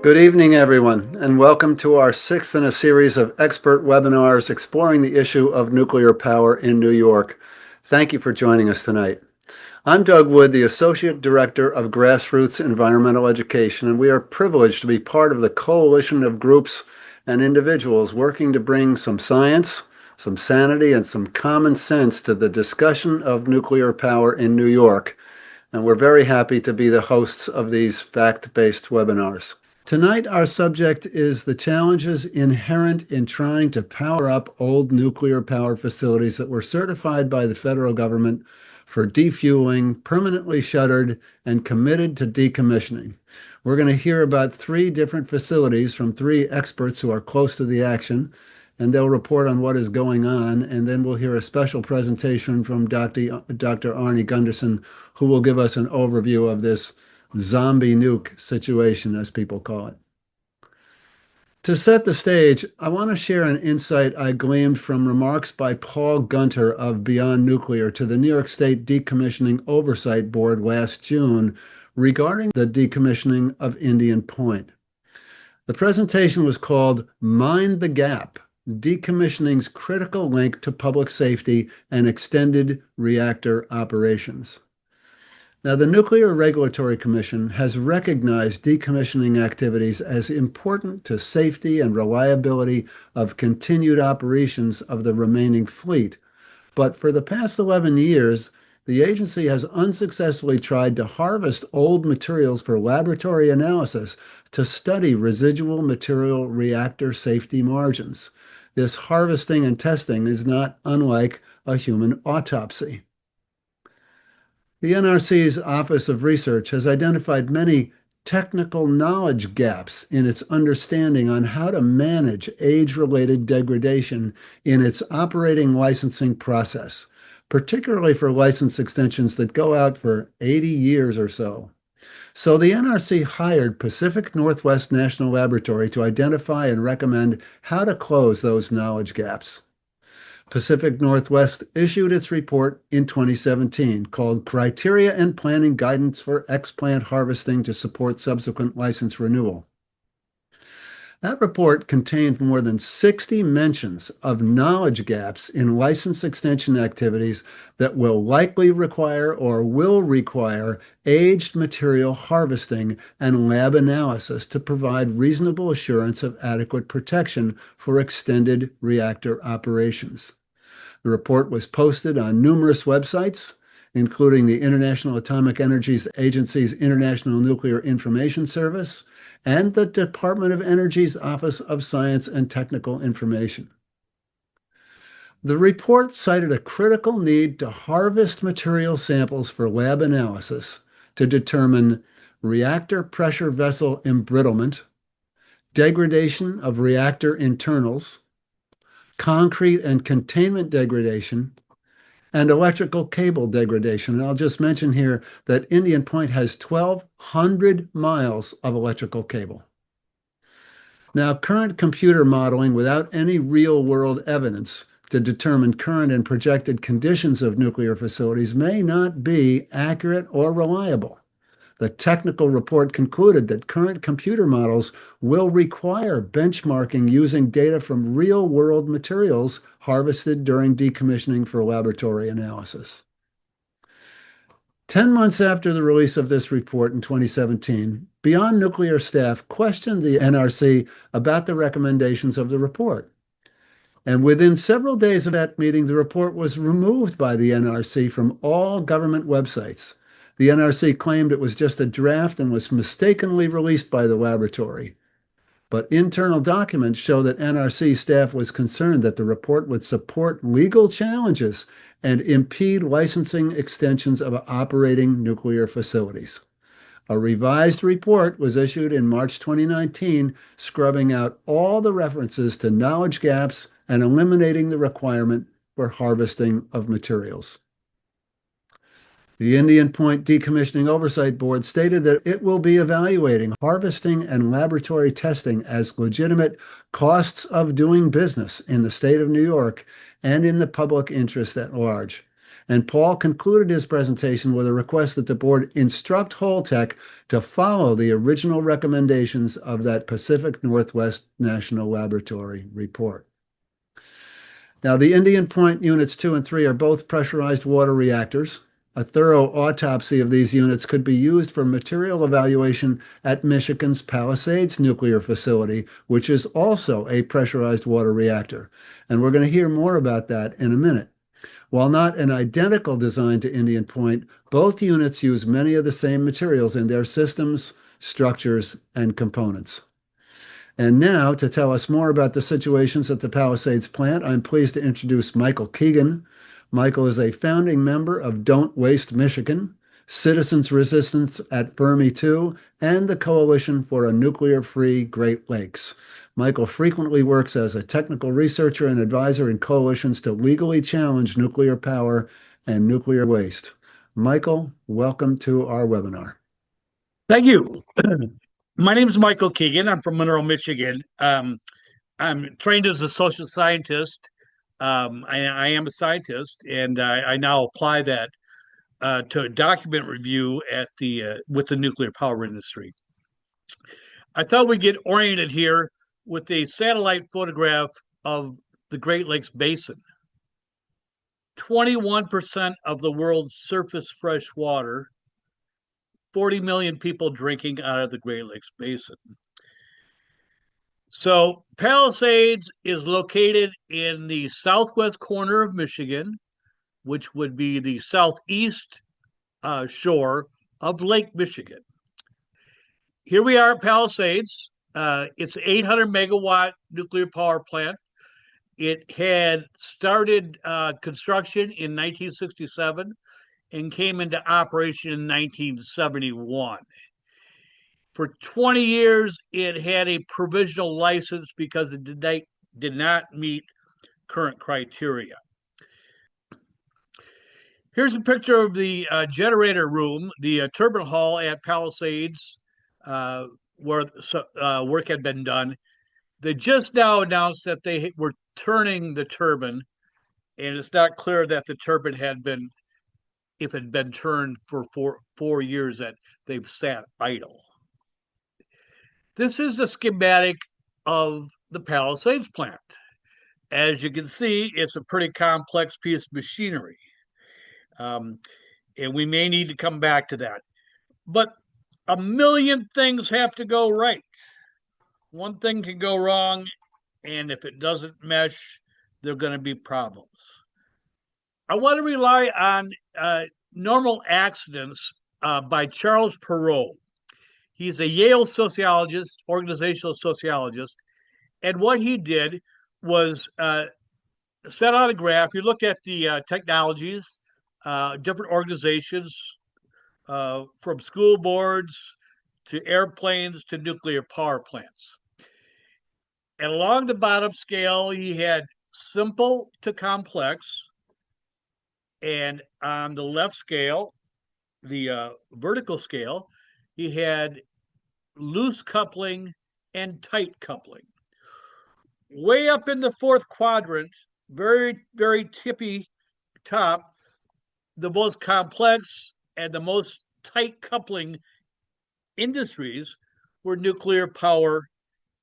Good evening, everyone, and welcome to our sixth in a series of expert webinars exploring the issue of nuclear power in New York. Thank you for joining us tonight. I'm Doug Wood, the Associate Director of Grassroots Environmental Education, and we are privileged to be part of the coalition of groups and individuals working to bring some science, some sanity, and some common sense to the discussion of nuclear power in New York. And we're very happy to be the hosts of these fact-based webinars. Tonight, our subject is the challenges inherent in trying to power up old nuclear power facilities that were certified by the federal government for defueling, permanently shuttered, and committed to decommissioning. We're going to hear about three different facilities from three experts who are close to the action, and they'll report on what is going on, and then we'll hear a special presentation from Dr. Arnie Gunderson, who will give us an overview of this zombie nuke situation, as people call it. To set the stage, I want to share an insight I gleaned from remarks by Paul Gunter of Beyond Nuclear to the New York State Decommissioning Oversight Board last June regarding the decommissioning of Indian Point. The presentation was called Mind the Gap: Decommissioning's Critical Link to Public Safety and Extended Reactor Operations. Now, the Nuclear Regulatory Commission has recognized decommissioning activities as important to safety and reliability of continued operations of the remaining fleet. But for the past 11 years, the agency has unsuccessfully tried to harvest old materials for laboratory analysis to study residual material reactor safety margins. This harvesting and testing is not unlike a human autopsy. The NRC's Office of Research has identified many technical knowledge gaps in its understanding on how to manage age-related degradation in its operating licensing process, particularly for license extensions that go out for 80 years or so. So the NRC hired Pacific Northwest National Laboratory to identify and recommend how to close those knowledge gaps. Pacific Northwest issued its report in 2017 called Criteria and Planning Guidance for Explant Harvesting to Support Subsequent License Renewal. That report contained more than 60 mentions of knowledge gaps in license extension activities that will likely require or will require aged material harvesting and lab analysis to provide reasonable assurance of adequate protection for extended reactor operations. The report was posted on numerous websites, including the International Atomic Energy Agency's International Nuclear Information Service and the Department of Energy's Office of Science and Technical Information. The report cited a critical need to harvest material samples for lab analysis to determine reactor pressure vessel embrittlement, degradation of reactor internals, concrete and containment degradation, and electrical cable degradation. And I'll just mention here that Indian Point has 1,200 miles of electrical cable. Now, current computer modeling without any real-world evidence to determine current and projected conditions of nuclear facilities may not be accurate or reliable. The technical report concluded that current computer models will require benchmarking using data from real-world materials harvested during decommissioning for laboratory analysis. 10 months after the release of this report in 2017, Beyond Nuclear staff questioned the NRC about the recommendations of the report. And within several days of that meeting, the report was removed by the NRC from all government websites. The NRC claimed it was just a draft and was mistakenly released by the laboratory. But internal documents show that NRC staff was concerned that the report would support legal challenges and impede licensing extensions of operating nuclear facilities. A revised report was issued in March 2019, scrubbing out all the references to knowledge gaps and eliminating the requirement for harvesting of materials. The Indian Point Decommissioning Oversight Board stated that it will be evaluating harvesting and laboratory testing as legitimate costs of doing business in the state of New York and in the public interest at large. And Paul concluded his presentation with a request that the board instruct Holtec to follow the original recommendations of that Pacific Northwest National Laboratory report. Now, the Indian Point Units 2 and 3 are both pressurized water reactors. A thorough autopsy of these units could be used for material evaluation at Michigan's Palisades nuclear facility, which is also a pressurized water reactor. And we're going to hear more about that in a minute. While not an identical design to Indian Point, both units use many of the same materials in their systems, structures, and components. And now, to tell us more about the situations at the Palisades plant, I'm pleased to introduce Michael Keegan. Michael is a founding member of Don't Waste Michigan, Citizens Resistance at Fermi 2, and the Coalition for a Nuclear-Free Great Lakes. Michael frequently works as a technical researcher and advisor in coalitions to legally challenge nuclear power and nuclear waste. Michael, welcome to our webinar. Thank you. My name is Michael Keegan. I'm from Monroe, Michigan. I'm trained as a social scientist. I am a scientist, and I now apply that to document review at with the nuclear power industry. I thought we'd get oriented here with a satellite photograph of the Great Lakes Basin. 21% of the world's surface fresh water, 40 million people drinking out of the Great Lakes Basin. So Palisades is located in the southwest corner of Michigan, which would be the southeast shore of Lake Michigan. Here we are at Palisades. It's an 800 megawatt nuclear power plant. It had started construction in 1967 and came into operation in 1971. For 20 years, it had a provisional license because it did not meet current criteria. Here's a picture of the generator room, the turbine hall at Palisades, where work had been done. They just now announced that they were turning the turbine, and it's not clear that the turbine had been, if it had been turned for 4 years, that they've sat idle. This is a schematic of the Palisades plant. As you can see, it's a pretty complex piece of machinery. And we may need to come back to that. But a million things have to go right. One thing can go wrong, and if it doesn't mesh, there are going to be problems. I want to rely on Normal Accidents by Charles Perrault. He's a Yale sociologist, organizational sociologist, and what he did was set out a graph. You look at the technologies, different organizations, from school boards to airplanes to nuclear power plants. And along the bottom scale, he had simple to complex, and on the left scale, the vertical scale, he had loose coupling and tight coupling. Way up in the fourth quadrant, very, very tippy top, the most complex and the most tight coupling industries were nuclear power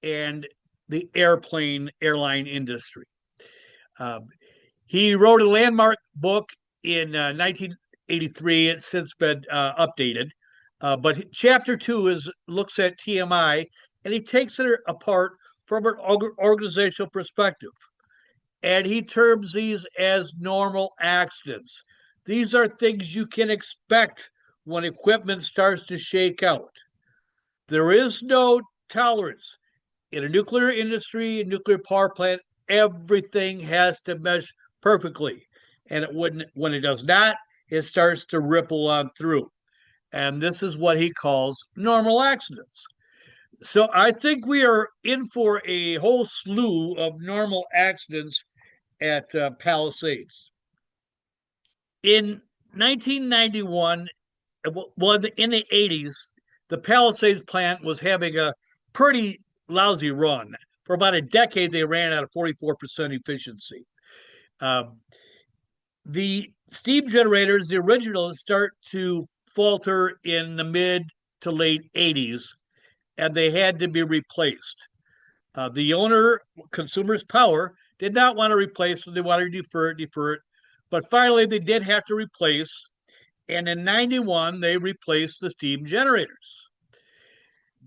and the airline industry. He wrote a landmark book in 1983. It's since been updated. But chapter 2 looks at TMI, and he takes it apart from an organizational perspective. And he terms these as normal accidents. These are things you can expect when equipment starts to shake out. There is no tolerance. In a nuclear industry, a nuclear power plant, everything has to mesh perfectly. And when it does not, it starts to ripple on through. And this is what he calls normal accidents. So I think we are in for a whole slew of normal accidents at Palisades. In 1991, well, in the 80s, the Palisades plant was having a pretty lousy run. For about a decade, they ran at a 44% efficiency. The steam generators, the originals, start to falter in the mid to late 80s, and they had to be replaced. The owner, Consumers Power, did not want to replace, so they wanted to defer it. But finally, they did have to replace, and in 91, they replaced the steam generators.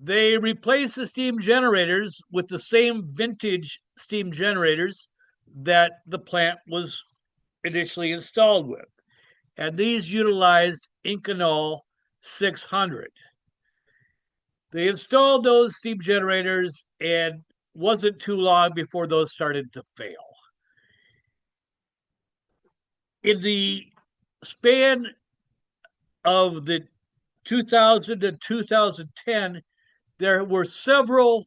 They replaced the steam generators with the same vintage steam generators that the plant was initially installed with. And these utilized Inconel 600. They installed those steam generators, and wasn't too long before those started to fail. In the span of the 2000 to 2010, there were several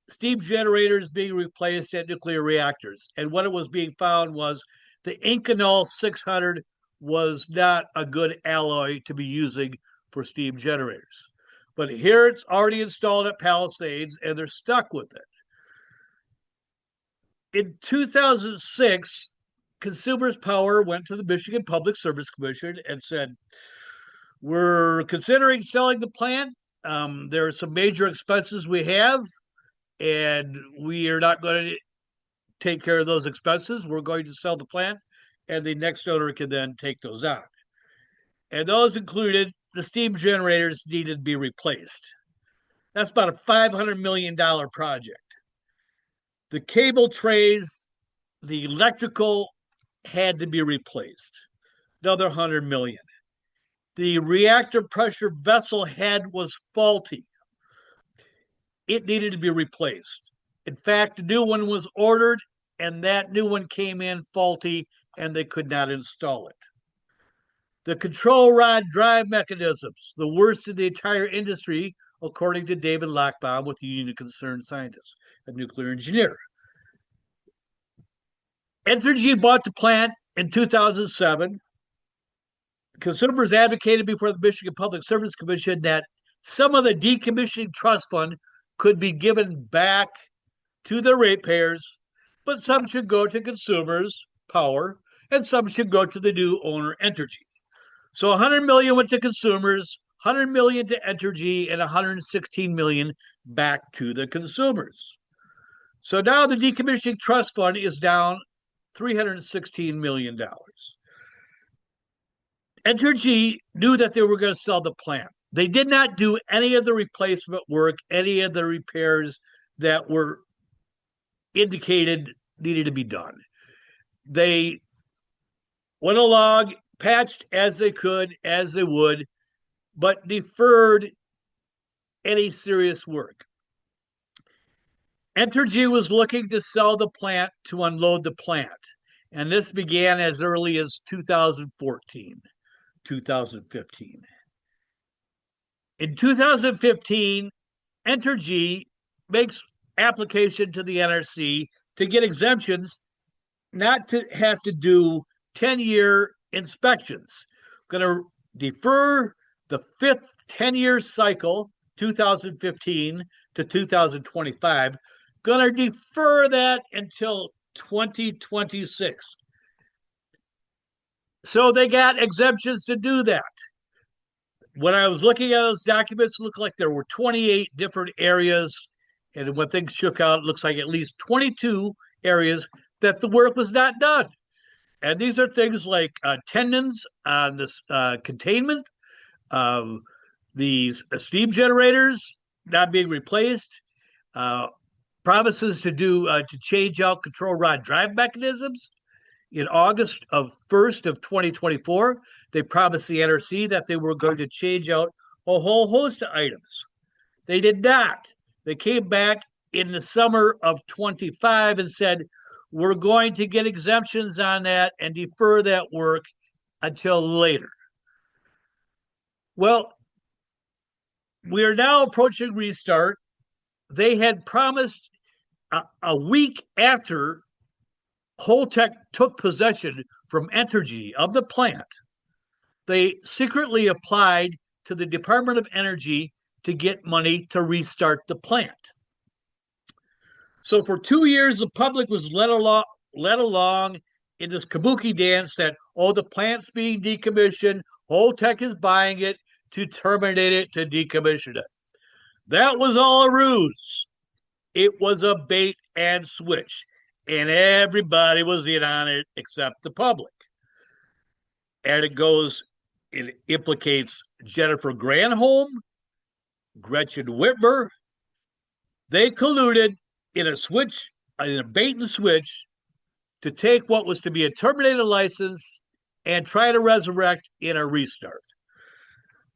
steam generators being replaced at nuclear reactors. And what it was being found was the Inconel 600 was not a good alloy to be using for steam generators. But here it's already installed at Palisades, and they're stuck with it. In 2006, Consumers Power went to the Michigan Public Service Commission and said, we're considering selling the plant. There are some major expenses we have, and we are not going to take care of those expenses. We're going to sell the plant, and the next owner can then take those on. And those included the steam generators needed to be replaced. That's about a $500 million project. The cable trays, the electrical had to be replaced. Another 100 million. The reactor pressure vessel head was faulty. It needed to be replaced. In fact, a new one was ordered, and that new one came in faulty, and they could not install it. The control rod drive mechanisms, the worst in the entire industry, according to David Lockbaum with the Union of Concerned Scientists, a nuclear engineer. Entergy bought the plant in 2007. Consumers advocated before the Michigan Public Service Commission that some of the decommissioning trust fund could be given back to the ratepayers, but some should go to Consumers Power, and some should go to the new owner, Entergy. So 100 million went to Consumers, 100 million to Entergy, and 116 million back to the consumers. So now the decommissioning trust fund is down $316 million. Entergy knew that they were going to sell the plant. They did not do any of the replacement work, any of the repairs that were indicated needed to be done. They went along, patched as they could, as they would, but deferred any serious work. Entergy was looking to sell the plant to unload the plant, and this began as early as 2014, 2015. In 2015, Entergy makes application to the NRC to get exemptions, not to have to do 10-year inspections. Going to defer the fifth 10-year cycle, 2015 to 2025. Going to defer that until 2026. So they got exemptions to do that. When I was looking at those documents, it looked like there were 28 different areas. And when things shook out, it looks like at least 22 areas that the work was not done. And these are things like tendons on this containment, these steam generators not being replaced, promises to change out control rod drive mechanisms. In August 1st of 2024, they promised the NRC that they were going to change out a whole host of items. They did not. They came back in the summer of 25 and said, we're going to get exemptions on that and defer that work until later. Well, we are now approaching restart. They had promised a week after Holtec took possession from Entergy of the plant, they secretly applied to the Department of Energy to get money to restart the plant. So for 2 years, the public was led along in this kabuki dance that, oh, the plant's being decommissioned, Holtec is buying it to terminate it, to decommission it. That was all a ruse. It was a bait and switch, and everybody was in on it except the public. And it implicates Jennifer Granholm, Gretchen Whitmer. They colluded in a bait and switch, to take what was to be a terminated license and try to resurrect in a restart.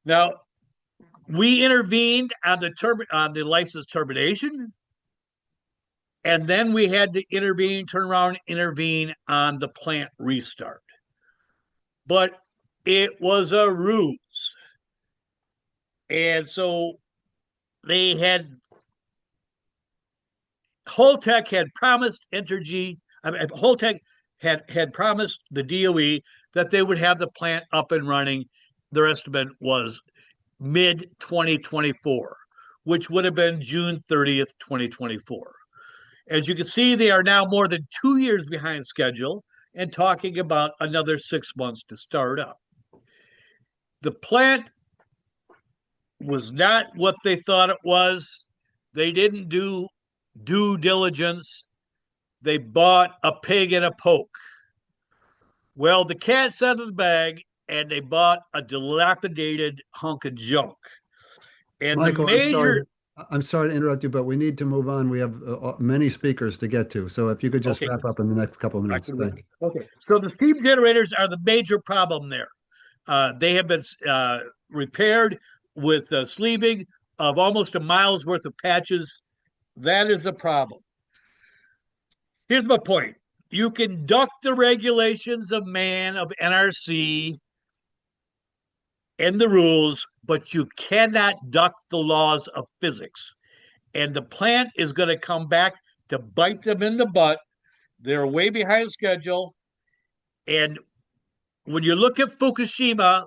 Now, we intervened on the license termination, and then we had to turn around, intervene on the plant restart. But it was a ruse. And so they had Holtec had promised Entergy, Holtec had promised the DOE that they would have the plant up and running. Their estimate was mid 2024, which would have been June 30th, 2024. As you can see, they are now more than 2 years behind schedule and talking about another 6 months to start up. The plant was not what they thought it was. They didn't do due diligence. They bought a pig in a poke. Well, the cat's out of the bag, and they bought a dilapidated hunk of junk. And the Michael, major, I'm sorry to interrupt you, but we need to move on. We have many speakers to get to. So if you could just okay, wrap up in the next couple of minutes. Thank you. okay. So the steam generators are the major problem there. They have been repaired with sleeving of almost a mile's worth of patches. That is a problem. Here's my point. You can duck the regulations of NRC and the rules, but you cannot duck the laws of physics. And the plant is going to come back to bite them in the butt. They're way behind schedule. And when you look at Fukushima,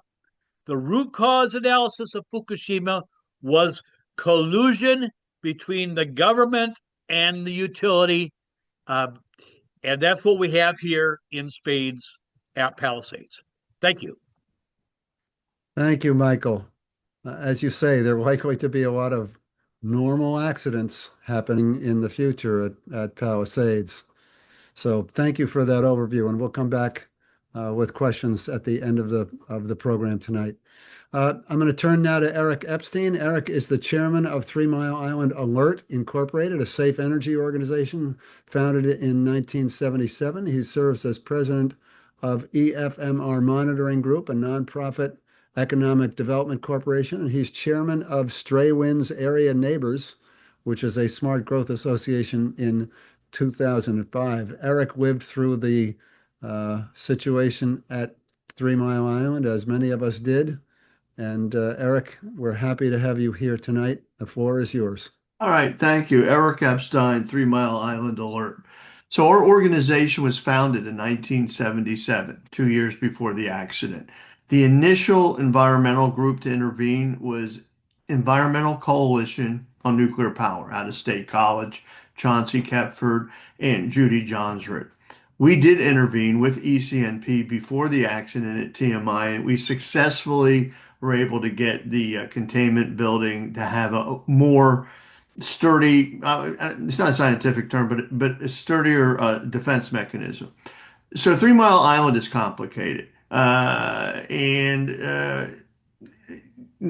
the root cause analysis of Fukushima was collusion between the government and the utility. And that's what we have here in spades at Palisades. Thank you. Thank you, Michael. As you say, there are likely to be a lot of normal accidents happening in the future at Palisades. So thank you for that overview, and we'll come back with questions at the end of the program tonight. I'm going to turn now to Eric Epstein. Eric is the chairman of 3 Mile Island Alert Incorporated, a safe energy organization founded in 1977. He serves as president of EFMR Monitoring Group, a nonprofit economic development corporation, and he's chairman of Stray Winds Area Neighbors, which is a smart growth association in 2005. Eric lived through the situation at 3 Mile Island, as many of us did. And Eric, we're happy to have you here tonight. The floor is yours. All right, thank you. Eric Epstein, 3 Mile Island Alert. So our organization was founded in 1977, 2 years before the accident. The initial environmental group to intervene was Environmental Coalition on Nuclear Power out of State College, Chauncey Kepford, and Judy Johnsrud. We did intervene with ECNP before the accident at TMI, and we successfully were able to get the containment building to have a more sturdy, it's not a scientific term, but a sturdier defense mechanism. So 3 Mile Island is complicated. Let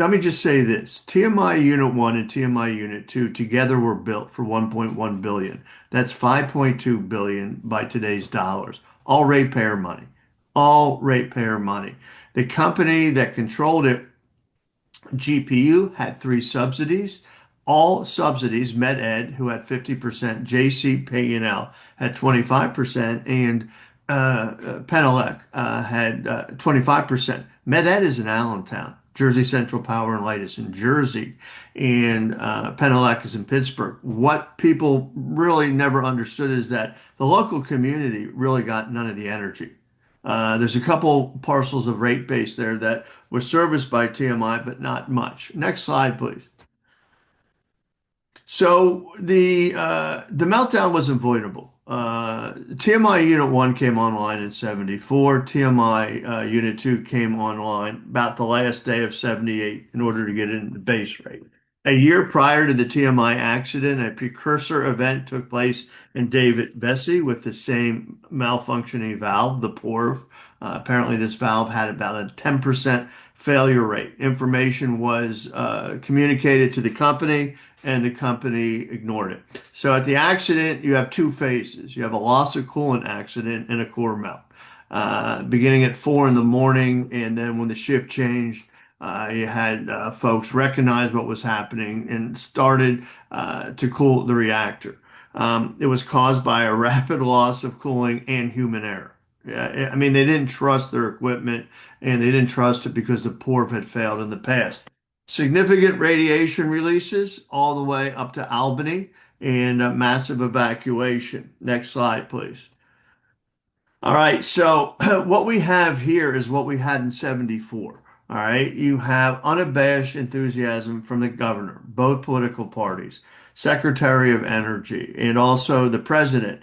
me just say this. TMI Unit 1 and TMI Unit 2 together were built for 1.1 billion. That's 5.2 billion by today's dollars. All ratepayer money. All ratepayer money. The company that controlled it, GPU, had 3 subsidies. All subsidies, MedEd, who had 50%, JCP&L had 25%, and Penelec had 25%. MedEd is in Allentown. Jersey Central Power and Light is in Jersey, and Penelec is in Pittsburgh. What people really never understood is that the local community really got none of the energy. There's a couple parcels of rate base there that were serviced by TMI, but not much. Next slide, please. So the meltdown was avoidable. TMI Unit 1 came online in 74. TMI Unit 2 came online about the last day of 78 in order to get into the base rate. A year prior to the TMI accident, a precursor event took place in David Vesey with the same malfunctioning valve, the PORV. Apparently, this valve had about a 10% failure rate. Information was communicated to the company, and the company ignored it. So at the accident, you have two phases. You have a loss of coolant accident and a core melt. Beginning at 4 in the morning, and then when the shift changed, you had folks recognize what was happening and started to cool the reactor. It was caused by a rapid loss of cooling and human error. I mean, they didn't trust their equipment and they didn't trust it because the PORV had failed in the past. Significant radiation releases all the way up to Albany and massive evacuation. Next slide, please. All right, so what we have here is what we had in 74. All right, you have unabashed enthusiasm from the governor, both political parties, Secretary of Energy, and also the president.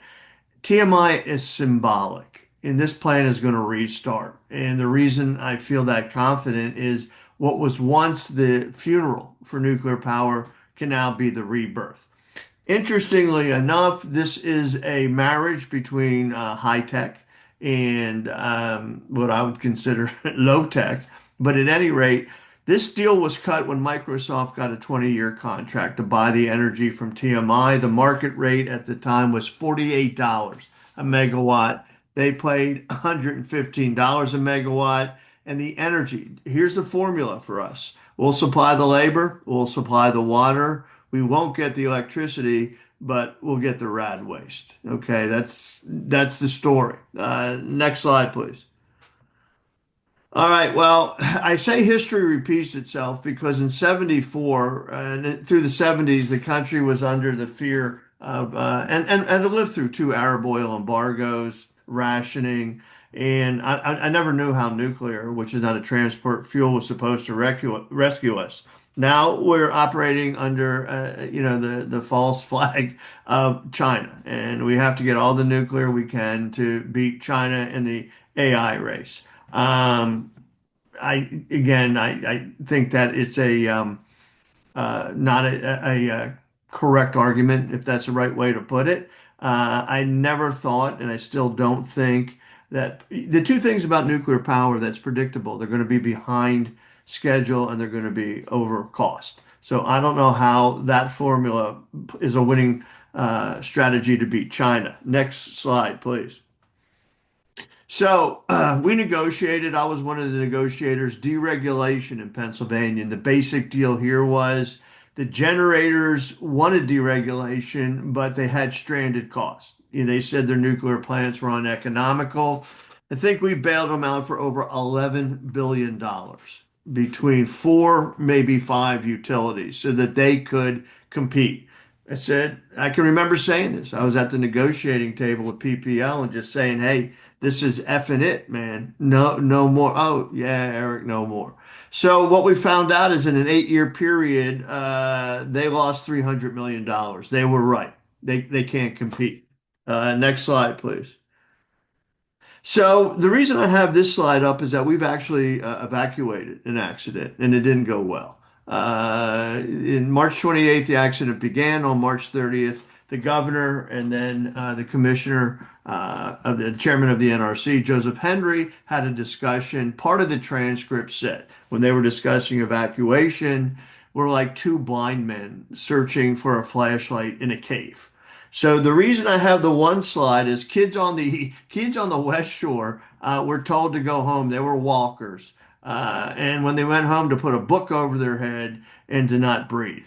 TMI is symbolic, and this plan is going to restart. And the reason I feel that confident is what was once the funeral for nuclear power can now be the rebirth. Interestingly enough, this is a marriage between high tech and what I would consider low tech. But at any rate, this deal was cut when Microsoft got a 20-year contract to buy the energy from TMI. The market rate at the time was $48 a megawatt. They paid $115 a megawatt. And the energy, here's the formula for us. We'll supply the labor, we'll supply the water. We won't get the electricity, but we'll get the rad waste. Okay, that's the story. Next slide, please. All right, well, I say history repeats itself because in 74 and through the 70s, the country was under the fear of, and it lived through two Arab oil embargoes, rationing, and I never knew how nuclear, which is not a transport fuel, was supposed to rescue us. Now we're operating under, the false flag of China, and we have to get all the nuclear we can to beat China in the AI race. I think that it's not a correct argument, if that's the right way to put it. I never thought, and I still don't think that the two things about nuclear power that's predictable, they're going to be behind schedule and they're going to be over cost. So I don't know how that formula is a winning strategy to beat China. Next slide, please. So we negotiated. I was one of the negotiators, deregulation in Pennsylvania. And the basic deal here was the generators wanted deregulation, but they had stranded costs. They said their nuclear plants were uneconomical. I think we bailed them out for over $11 billion between four, maybe five utilities so that they could compete. I said, I can remember saying this. I was at the negotiating table with PPL and just saying, hey, this is effing it, man. No, no more. Oh, yeah, Eric, no more. So what we found out is in an 8-year period, they lost $300 million. They were right. They can't compete. Next slide, please. So the reason I have this slide up is that we've actually evacuated an accident and it didn't go well. In March 28th, the accident began. On March 30th, the governor and then the commissioner of the chairman of the NRC, Joseph Henry, had a discussion. Part of the transcript said when they were discussing evacuation, we're like two blind men searching for a flashlight in a cave. So the reason I have the one slide is kids on the West Shore were told to go home. They were walkers, and when they went home to put a book over their head and to not breathe.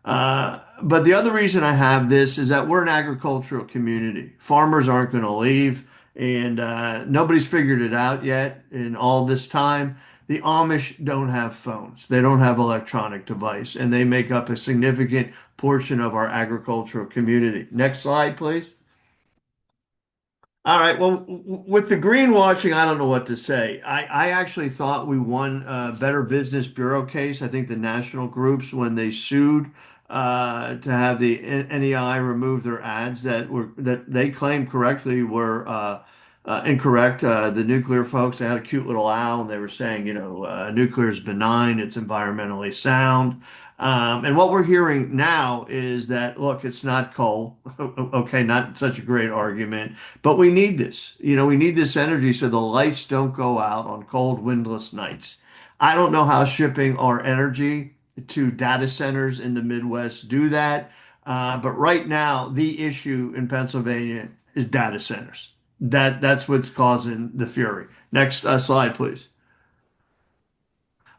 But the other reason I have this is that we're an agricultural community. Farmers aren't going to leave, and nobody's figured it out yet in all this time. The Amish don't have phones. They don't have electronic device, and they make up a significant portion of our agricultural community. Next slide, please. All right. Well, with the greenwashing, I don't know what to say. I actually thought we won a Better Business Bureau case. I think the national groups, when they sued to have the NEI remove their ads that they claim correctly were incorrect. The nuclear folks, they had a cute little owl, and they were saying, nuclear is benign, it's environmentally sound. And what we're hearing now is that, look, it's not coal. Okay, not such a great argument, but we need this. We need this energy so the lights don't go out on cold, windless nights. I don't know how shipping our energy to data centers in the Midwest do that. But right now, the issue in Pennsylvania is data centers. That's what's causing the fury. Next slide, please.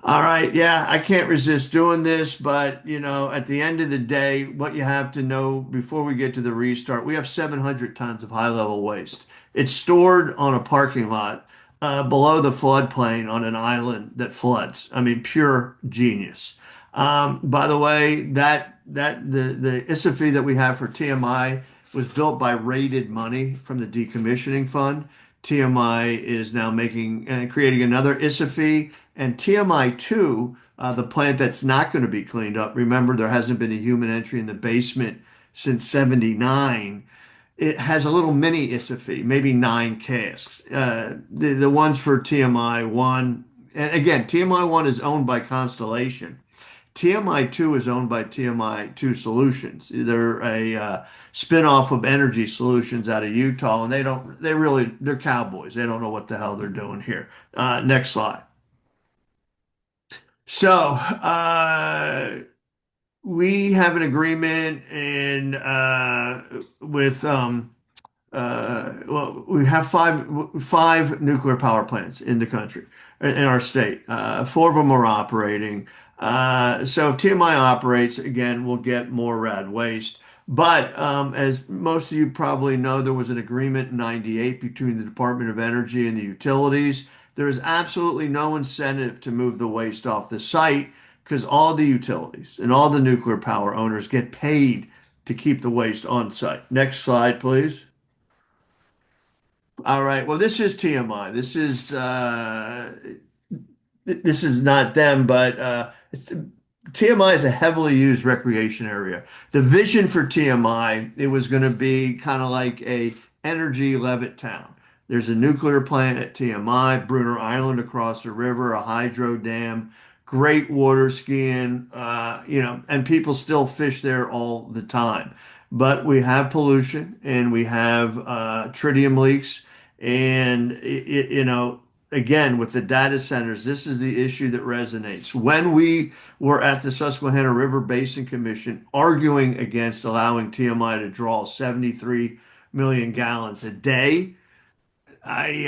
All right, yeah, I can't resist doing this, but at the end of the day, what you have to know before we get to the restart, we have 700 tons of high-level waste. It's stored on a parking lot below the floodplain on an island that floods. I mean, pure genius. By the way, the ISAFE that we have for TMI was built by raided money from the decommissioning fund. TMI is now making and creating another ISAFE and TMI 2, the plant that's not going to be cleaned up. Remember, there hasn't been a human entry in the basement since '79. It has a little mini ISAFE, maybe 9 casks. The ones for TMI 1, and again, TMI 1 is owned by Constellation. TMI 2 is owned by TMI 2 Solutions. They're a spin-off of Energy Solutions out of Utah, and they're cowboys. They don't know what the hell they're doing here. Next slide. So, we have an agreement well, we have five nuclear power plants in the country, in our state. Four of them are operating. So if TMI operates, again, we'll get more rad waste. But as most of you probably know, there was an agreement in '98 between the Department of Energy and the utilities. There is absolutely no incentive to move the waste off the site because all the utilities and all the nuclear power owners get paid to keep the waste on site. Next slide, please. All right. Well, this is TMI. This is not them, but TMI is a heavily used recreation area. The vision for TMI, it was going to be kind of like a energy Levittown. There's a nuclear plant at TMI, Bruner Island across the river, a hydro dam, great water skiing, and people still fish there all the time. But we have pollution and we have tritium leaks, and again, with the data centers, this is the issue that resonates. When we were at the Susquehanna River Basin Commission arguing against allowing TMI to draw 73 million gallons a day, I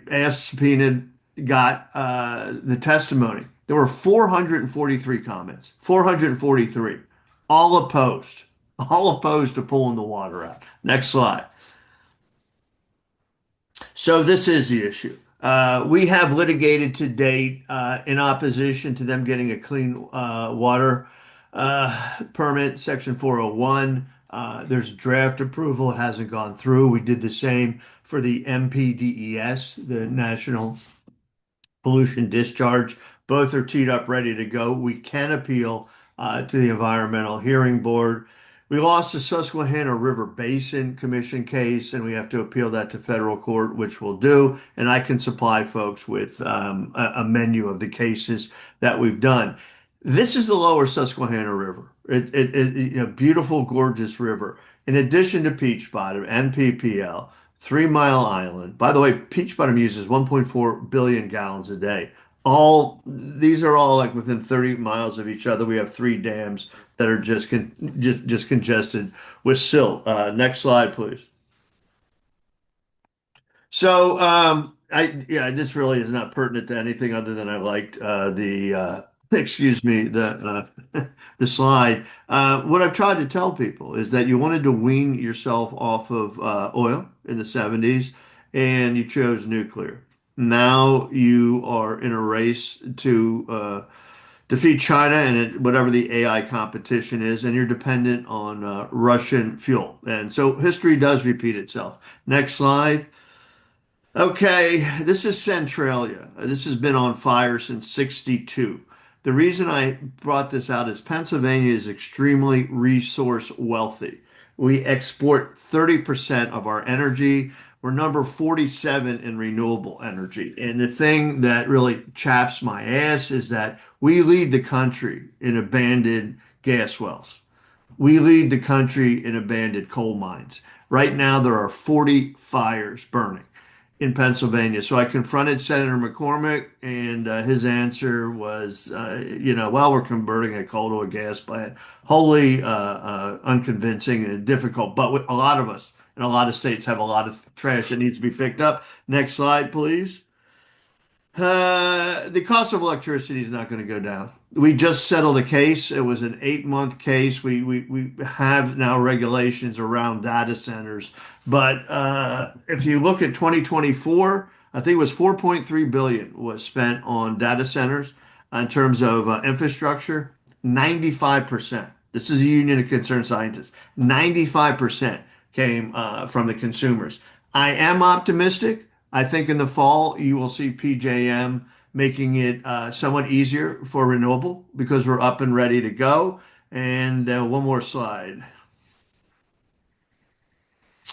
asked, subpoenaed, got the testimony. There were 443 comments, 443, all opposed to pulling the water out. Next slide. So this is the issue. We have litigated to date in opposition to them getting a clean water permit, Section 401. There's draft approval. It hasn't gone through. We did the same for the MPDES, the National Pollution Discharge. Both are teed up, ready to go. We can appeal to the Environmental Hearing Board. We lost the Susquehanna River Basin Commission case, and we have to appeal that to federal court, which we'll do. And I can supply folks with a menu of the cases that we've done. This is the lower Susquehanna River. Beautiful, gorgeous river. In addition to Peach Bottom and PPL, 3 Mile Island. By the way, Peach Bottom uses 1.4 billion gallons a day. These are all like within 30 miles of each other. We have 3 dams that are just congested with silt. Next slide, please. So, this really is not pertinent to anything other than I liked excuse me, the slide. What I've tried to tell people is that you wanted to wean yourself off of oil in the '70s, and you chose nuclear. Now you are in a race to defeat China and whatever the AI competition is, and you're dependent on Russian fuel. And so history does repeat itself. Next slide. Okay, this is Centralia. This has been on fire since '62. The reason I brought this out is Pennsylvania is extremely resource wealthy. We export 30% of our energy. We're number 47 in renewable energy. And the thing that really chaps my ass is that we lead the country in abandoned gas wells. We lead the country in abandoned coal mines. Right now, there are 40 fires burning in Pennsylvania. So I confronted Senator McCormick, and his answer was, well, we're converting a coal to a gas plant. Wholly unconvincing and difficult. But a lot of us in a lot of states have a lot of trash that needs to be picked up. Next slide, please. The cost of electricity is not going to go down. We just settled a case. It was an 8-month case. We have now regulations around data centers. But if you look at 2024, I think it was 4.3 billion was spent on data centers in terms of infrastructure. 95%. This is a Union of Concerned Scientists. 95% came from the consumers. I am optimistic. I think in the fall you will see PJM making it somewhat easier for renewable because we're up and ready to go. And one more slide.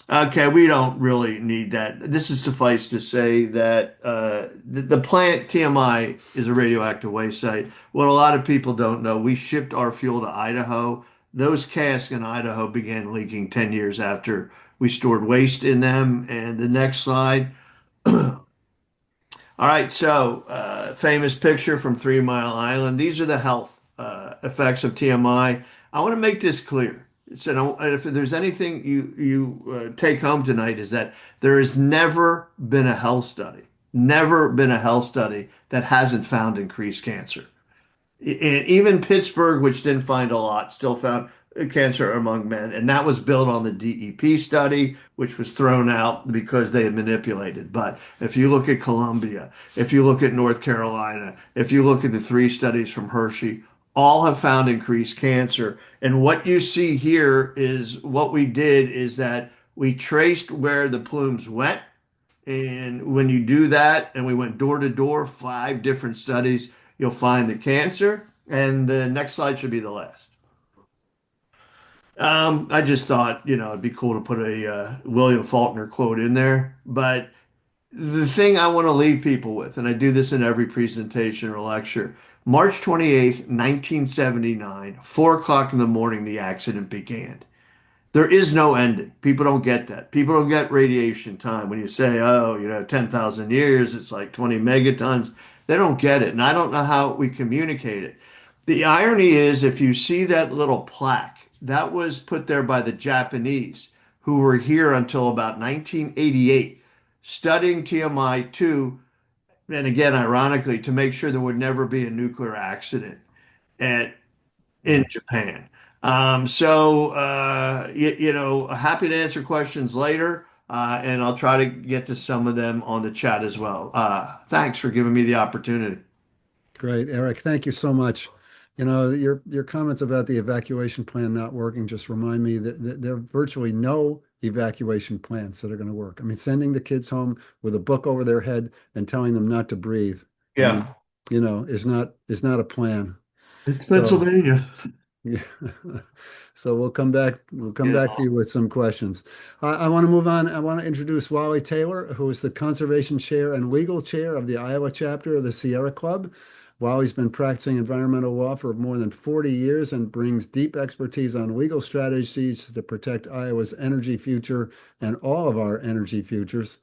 Okay, we don't really need that. This is suffice to say that the plant TMI is a radioactive waste site. What a lot of people don't know, we shipped our fuel to Idaho. Those casks in Idaho began leaking 10 years after we stored waste in them. And the next slide. All right, so famous picture from 3 Mile Island. These are the health effects of TMI. I want to make this clear. So if there's anything you take home tonight is that there has never been a health study that hasn't found increased cancer. And even Pittsburgh, which didn't find a lot, still found cancer among men. And that was built on the DEP study, which was thrown out because they had manipulated. But if you look at Columbia, if you look at North Carolina, if you look at the 3 studies from Hershey, all have found increased cancer. And what you see here is what we did is that we traced where the plumes went. And when you do that, and we went door to door, 5 different studies, you'll find the cancer. And the next slide should be the last. I just thought, it'd be cool to put a William Faulkner quote in there. But the thing I want to leave people with, and I do this in every presentation or lecture, March 28th, 1979, 4 o'clock in the morning, the accident began. There is no ending. People don't get that. People don't get radiation time. When you say, 10,000 years, it's like 20 megatons. They don't get it. And I don't know how we communicate it. The irony is, if you see that little plaque, that was put there by the Japanese, who were here until about 1988, studying TMI-2, and again, ironically, to make sure there would never be a nuclear accident in Japan. Happy to answer questions later, and I'll try to get to some of them on the chat as well. Thanks for giving me the opportunity. Great, Eric. Thank you so much. Your comments about the evacuation plan not working just remind me that there are virtually no evacuation plans that are going to work. I mean, sending the kids home with a book over their head and telling them not to breathe, Yeah, is not a plan. it's Pennsylvania. Yeah. So we'll come back. We'll come back to you with some questions. I want to move on. I want to introduce Wally Taylor, who is the Conservation Chair and Legal Chair of the Iowa chapter of the Sierra Club. Wally's been practicing environmental law for more than 40 years and brings deep expertise on legal strategies to protect Iowa's energy future and all of our energy futures.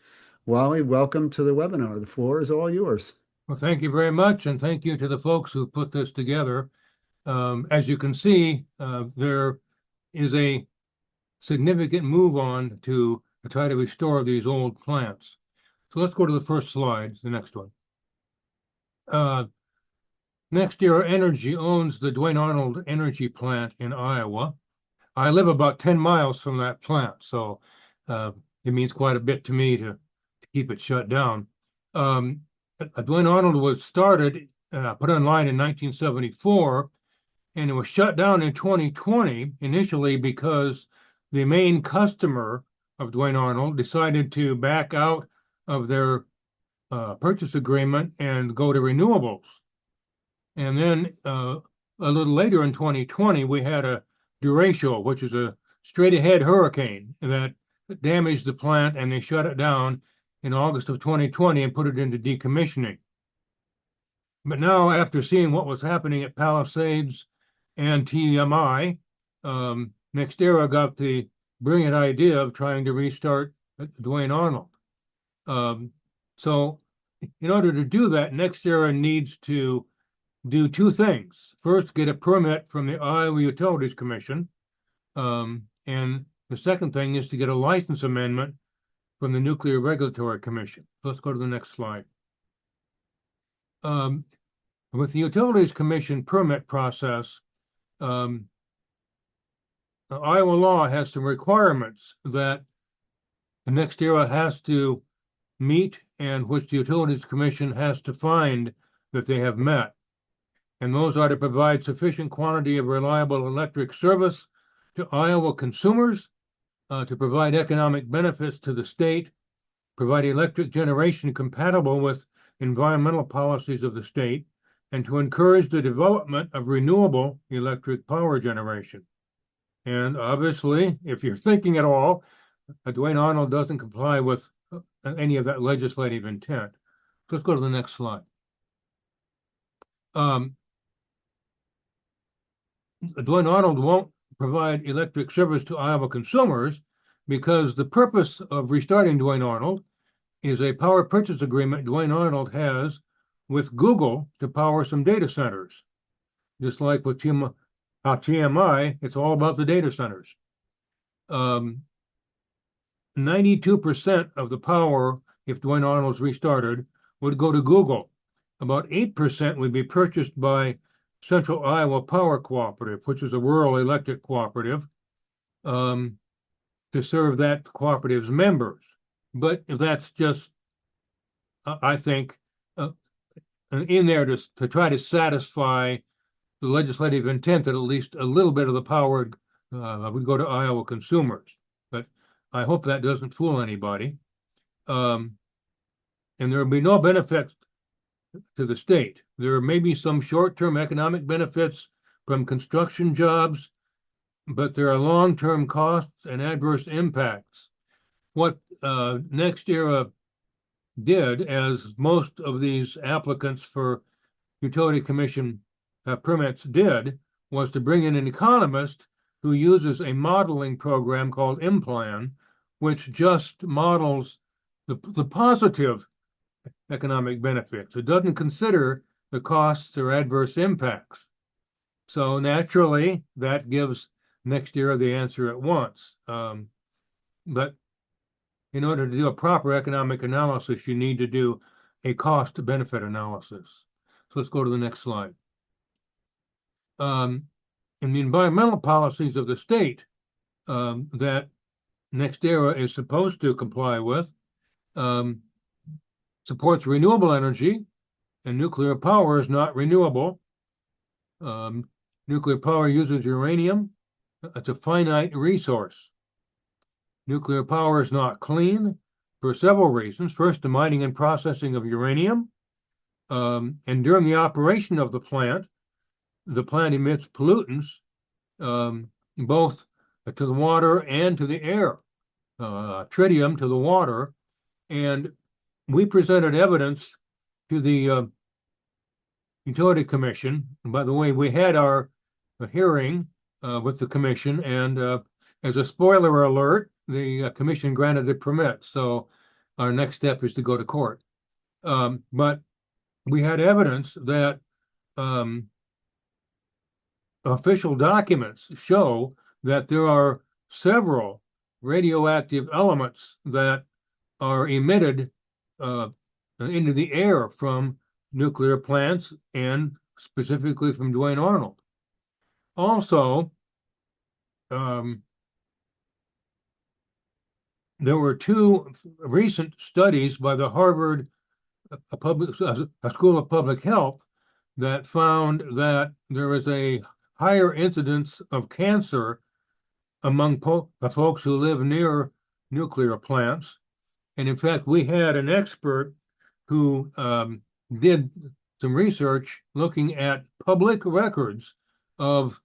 Wally, welcome to the webinar. The floor is all yours. Well, thank you very much, and thank you to the folks who put this together. As you can see, there is a significant move on to try to restore these old plants. So let's go to the first slide, the next one. Next year, Energy owns the Duane Arnold Energy Plant in Iowa. I live about 10 miles from that plant, so it means quite a bit to me to keep it shut down. Duane Arnold was started, put online in 1974, and it was shut down in 2020, initially because the main customer of Duane Arnold decided to back out of their purchase agreement and go to renewables. And then a little later in 2020, we had a derecho, which is a straight ahead hurricane that damaged the plant, and they shut it down in August of 2020 and put it into decommissioning. But now, after seeing what was happening at Palisades and TMI, NextEra got the brilliant idea of trying to restart Duane Arnold. So in order to do that, NextEra needs to do two things. First, get a permit from the Iowa Utilities Commission. And the second thing is to get a license amendment from the Nuclear Regulatory Commission. Let's go to the next slide. With the Utilities Commission permit process, Iowa law has some requirements that the NextEra has to meet and which the Utilities Commission has to find that they have met. And those are to provide sufficient quantity of reliable electric service to Iowa consumers, to provide economic benefits to the state, provide electric generation compatible with environmental policies of the state, and to encourage the development of renewable electric power generation. And obviously, if you're thinking at all, Duane Arnold doesn't comply with any of that legislative intent. So let's go to the next slide. Duane Arnold won't provide electric service to Iowa consumers because the purpose of restarting Duane Arnold is a power purchase agreement Duane Arnold has with Google to power some data centers. Just like with TMI, it's all about the data centers. 92% of the power, if Duane Arnold's restarted, would go to Google. About 8% would be purchased by Central Iowa Power Cooperative, which is a rural electric cooperative, to serve that cooperative's members. But that's just, I think, in there to try to satisfy the legislative intent that at least a little bit of the power would go to Iowa consumers. But I hope that doesn't fool anybody. And there will be no benefits to the state. There may be some short-term economic benefits from construction jobs, but there are long-term costs and adverse impacts. What NextEra did, as most of these applicants for Utility Commission permits did, was to bring in an economist who uses a modeling program called IMPLAN, which just models the positive economic benefits. It doesn't consider the costs or adverse impacts. So naturally, that gives NextEra the answer at once. But in order to do a proper economic analysis, you need to do a cost-benefit analysis. So let's go to the next slide. In the environmental policies of the state that NextEra is supposed to comply with, supports renewable energy, and nuclear power is not renewable. Nuclear power uses uranium. It's a finite resource. Nuclear power is not clean for several reasons. First, the mining and processing of uranium. And during the operation of the plant emits pollutants, both to the water and to the air, tritium to the water. And we presented evidence to the Utility Commission. And by the way, we had our hearing with the commission, and as a spoiler alert, the commission granted the permit. So our next step is to go to court. But we had evidence that official documents show that there are several radioactive elements that are emitted into the air from nuclear plants and specifically from Duane Arnold. Also, there were two recent studies by the Harvard School of Public Health that found that there is a higher incidence of cancer among folks who live near nuclear plants. And in fact, we had an expert who did some research looking at public records of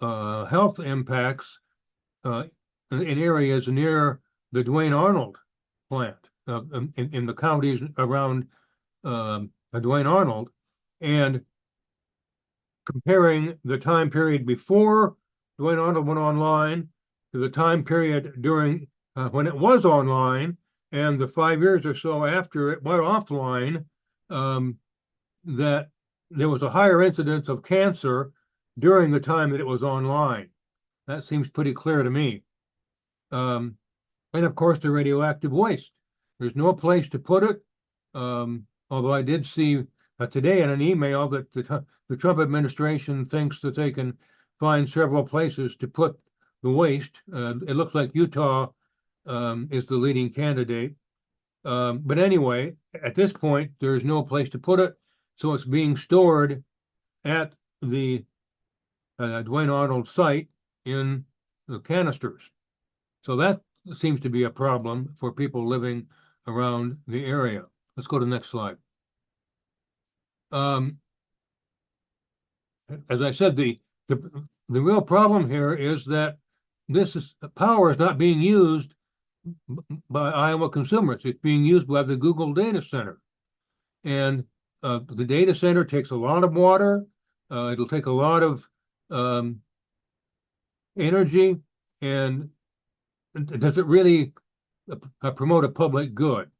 health impacts in areas near the Duane Arnold plant in the counties around Duane Arnold, and comparing the time period before Duane Arnold went online to the time period during when it was online and the 5 years or so after it went offline, that there was a higher incidence of cancer during the time that it was online. That seems pretty clear to me. And of course, the radioactive waste. There's no place to put it. Although I did see today in an email that the Trump administration thinks that they can find several places to put the waste. It looks like Utah is the leading candidate. But anyway, at this point, there's no place to put it. So it's being stored at the Duane Arnold site in the canisters. So that seems to be a problem for people living around the area. Let's go to the next slide. As I said, the real problem here is that power is not being used by Iowa consumers. It's being used by the Google data center. And the data center takes a lot of water. It'll take a lot of energy. And does it really promote a public good?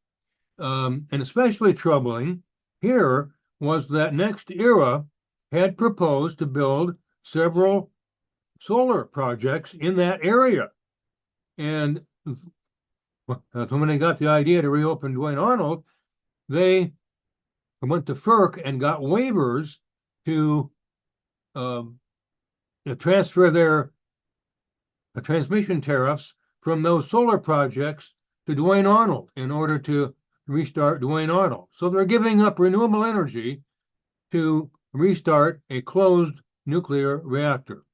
And especially troubling here was that NextEra had proposed to build several solar projects in that area. And when they got the idea to reopen Duane Arnold, they went to FERC and got waivers to transfer their transmission tariffs from those solar projects to Duane Arnold in order to restart Duane Arnold. So they're giving up renewable energy to restart a closed nuclear reactor.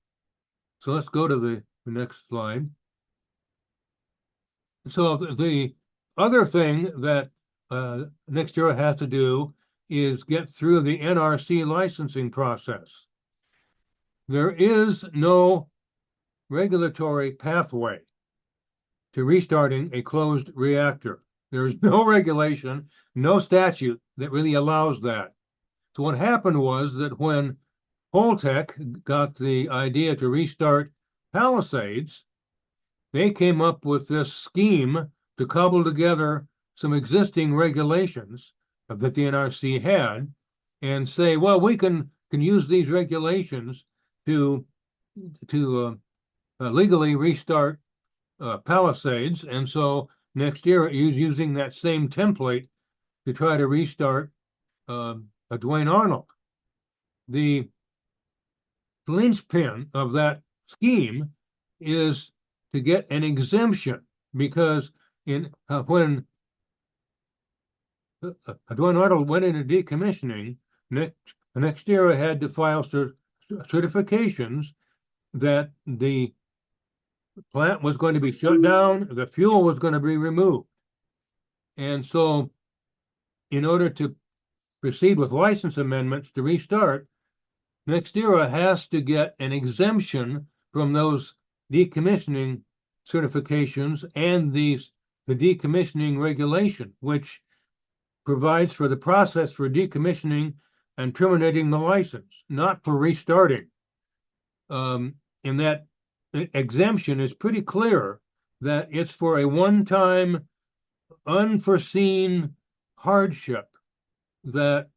So let's go to the next slide. So the other thing that NextEra has to do is get through the NRC licensing process. There is no regulatory pathway to restarting a closed reactor. There is no regulation, no statute that really allows that. So what happened was that when Holtec got the idea to restart Palisades, they came up with this scheme to cobble together some existing regulations that the NRC had and say, well, we can use these regulations to legally restart Palisades. And so NextEra is using that same template to try to restart Duane Arnold. The linchpin of that scheme is to get an exemption, because when Duane Arnold went into decommissioning, NextEra had to file certifications that the plant was going to be shut down, the fuel was going to be removed. And so in order to proceed with license amendments to restart, NextEra has to get an exemption from those decommissioning certifications and the decommissioning regulation, which provides for the process for decommissioning and terminating the license, not for restarting. And that exemption is pretty clear that it's for a one-time unforeseen hardship that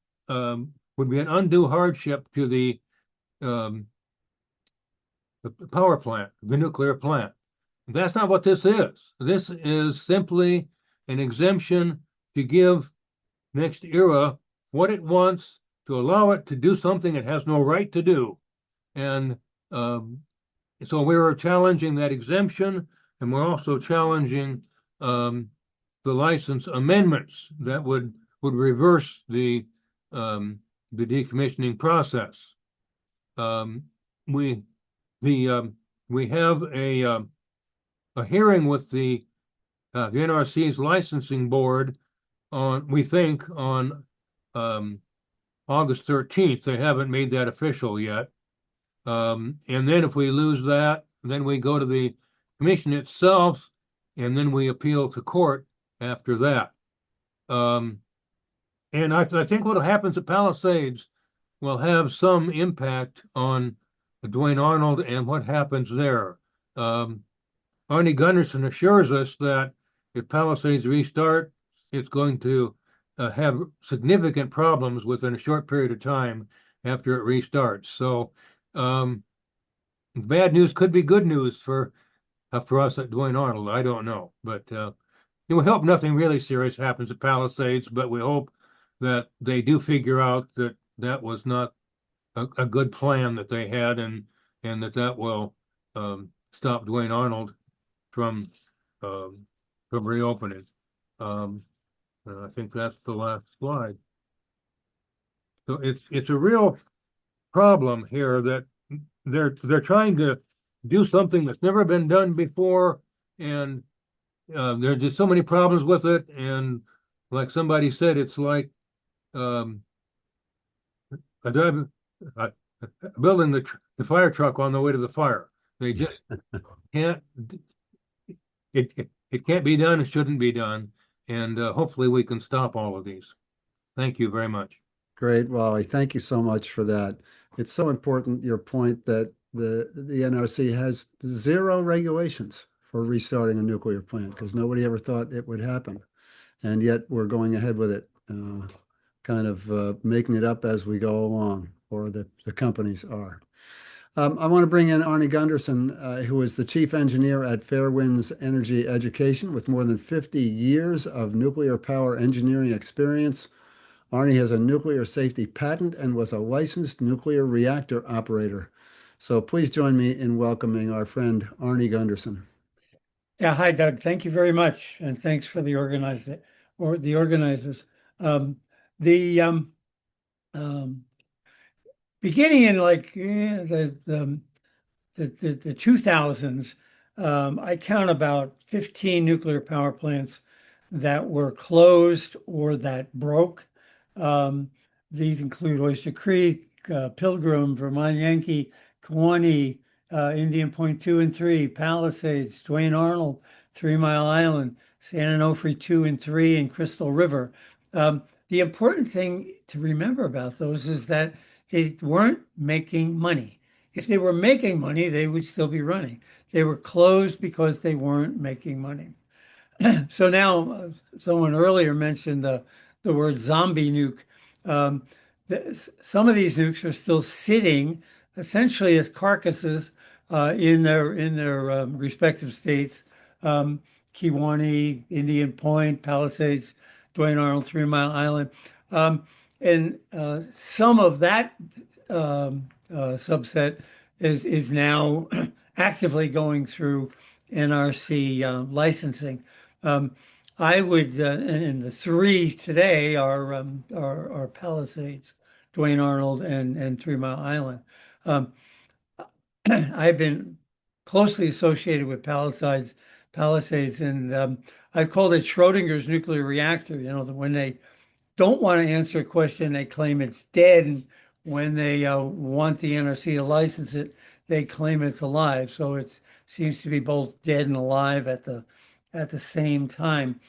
would be an undue hardship to the power plant, the nuclear plant. That's not what this is. This is simply an exemption to give NextEra what it wants, to allow it to do something it has no right to do. And so we were challenging that exemption, and we're also challenging the license amendments that would reverse the decommissioning process. We have a hearing with the NRC's licensing board on August 13th. They haven't made that official yet. And then if we lose that, then we go to the commission itself, and then we appeal to court after that. And I think what happens at Palisades will have some impact on Duane Arnold and what happens there. Arnie Gunderson assures us that if Palisades restart, it's going to have significant problems within a short period of time after it restarts. So bad news could be good news for us at Duane Arnold. I don't know, but we hope nothing really serious happens at Palisades. But we hope that they do figure out that that was not a good plan that they had, and that will stop Duane Arnold from reopening. And I think that's the last slide. So it's a real problem here that they're trying to do something that's never been done before, and there's just so many problems with it. And like somebody said, it's like building the fire truck on the way to the fire. They just can't. It can't be done. It shouldn't be done. And hopefully we can stop all of these. Thank you very much. Great, Wally. Thank you so much for that. It's so important, your point that the NRC has zero regulations for restarting a nuclear plant because nobody ever thought it would happen. And yet we're going ahead with it, kind of making it up as we go along, or the companies are. I want to bring in Arnie Gunderson, who is the chief engineer at Fairwinds Energy Education with more than 50 years of nuclear power engineering experience. Arnie has a nuclear safety patent and was a licensed nuclear reactor operator. So please join me in welcoming our friend Arnie Gunderson. Yeah, hi, Doug. Thank you very much, and thanks for the organizers. The beginning in like the 2000s, I count about 15 nuclear power plants that were closed or that broke. These include Oyster Creek, Pilgrim, Vermont Yankee, Kewanee, Indian Point 2 and 3, Palisades, Duane Arnold, 3 Mile Island, San Onofre 2 and 3, and Crystal River. The important thing to remember about those is that they weren't making money. If they were making money, they would still be running. They were closed because they weren't making money. So now, someone earlier mentioned the word zombie nuke. Some of these nukes are still sitting essentially as carcasses in their respective states. Kewanee, Indian Point, Palisades, Duane Arnold, 3 Mile Island. And some of that subset is now actively going through NRC licensing. I would, and the 3 today are Palisades, Duane Arnold, and 3 Mile Island. I've been closely associated with Palisades, and I've called it Schrodinger's nuclear reactor. You know, when they don't want to answer a question, they claim it's dead, and when they want the NRC to license it, they claim it's alive. So it seems to be both dead and alive at the same time.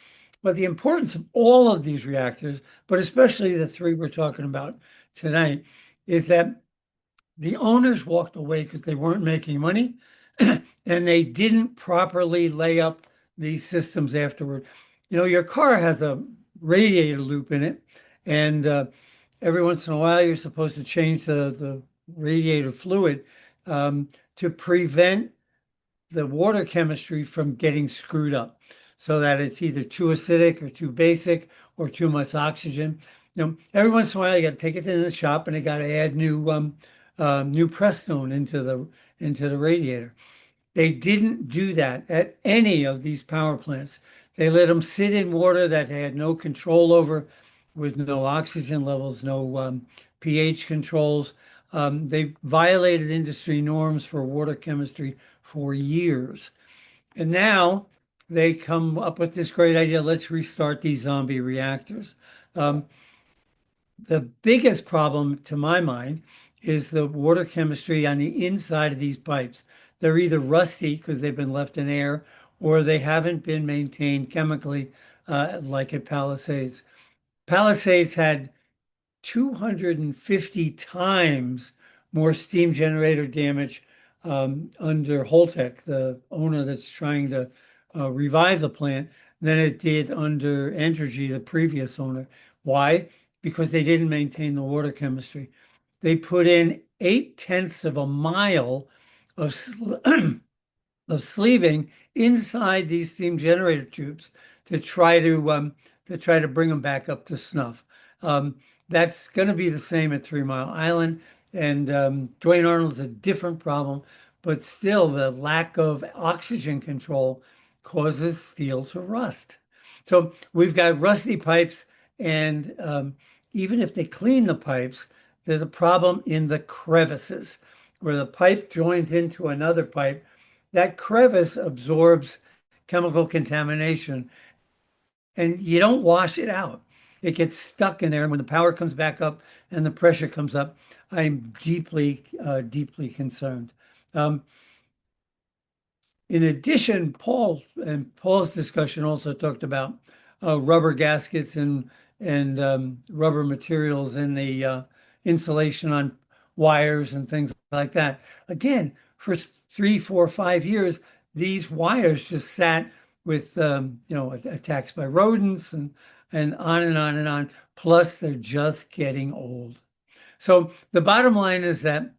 But the importance of all of these reactors, but especially the 3 we're talking about tonight, is that the owners walked away because they weren't making money and they didn't properly lay up these systems afterward. You know, your car has a radiator loop in it, and every once in a while you're supposed to change the radiator fluid to prevent the water chemistry from getting screwed up so that it's either too acidic or too basic or too much oxygen. You know, every once in a while you got to take it to the shop and they got to add new Prestone into the radiator. They didn't do that at any of these power plants. They let them sit in water that they had no control over, with no oxygen levels, no pH controls. They violated industry norms for water chemistry for years. And now they come up with this great idea, let's restart these zombie reactors. The biggest problem, to my mind, is the water chemistry on the inside of these pipes. They're either rusty because they've been left in air, or they haven't been maintained chemically, like at Palisades. Palisades had 250 times more steam generator damage under Holtec, the owner that's trying to revive the plant, than it did under Entergy, the previous owner. Why? Because they didn't maintain the water chemistry. They put in 8/10 of a mile of of sleeving inside these steam generator tubes to try to bring them back up to snuff. Um, that's going to be the same at 3 Mile Island, and Duane Arnold's a different problem, but still the lack of oxygen control causes steel to rust. So we've got rusty pipes, and even if they clean the pipes, there's a problem in the crevices where the pipe joins into another pipe. That crevice absorbs chemical contamination and you don't wash it out. It gets stuck in there. And when the power comes back up and the pressure comes up, I'm deeply concerned. Um, in addition, Paul's discussion also talked about rubber gaskets and rubber materials in the insulation on wires and things like that. Again, for 3, 4, 5 years, these wires just sat with attacks by rodents and on and on and on. Plus, they're just getting old. So the bottom line is that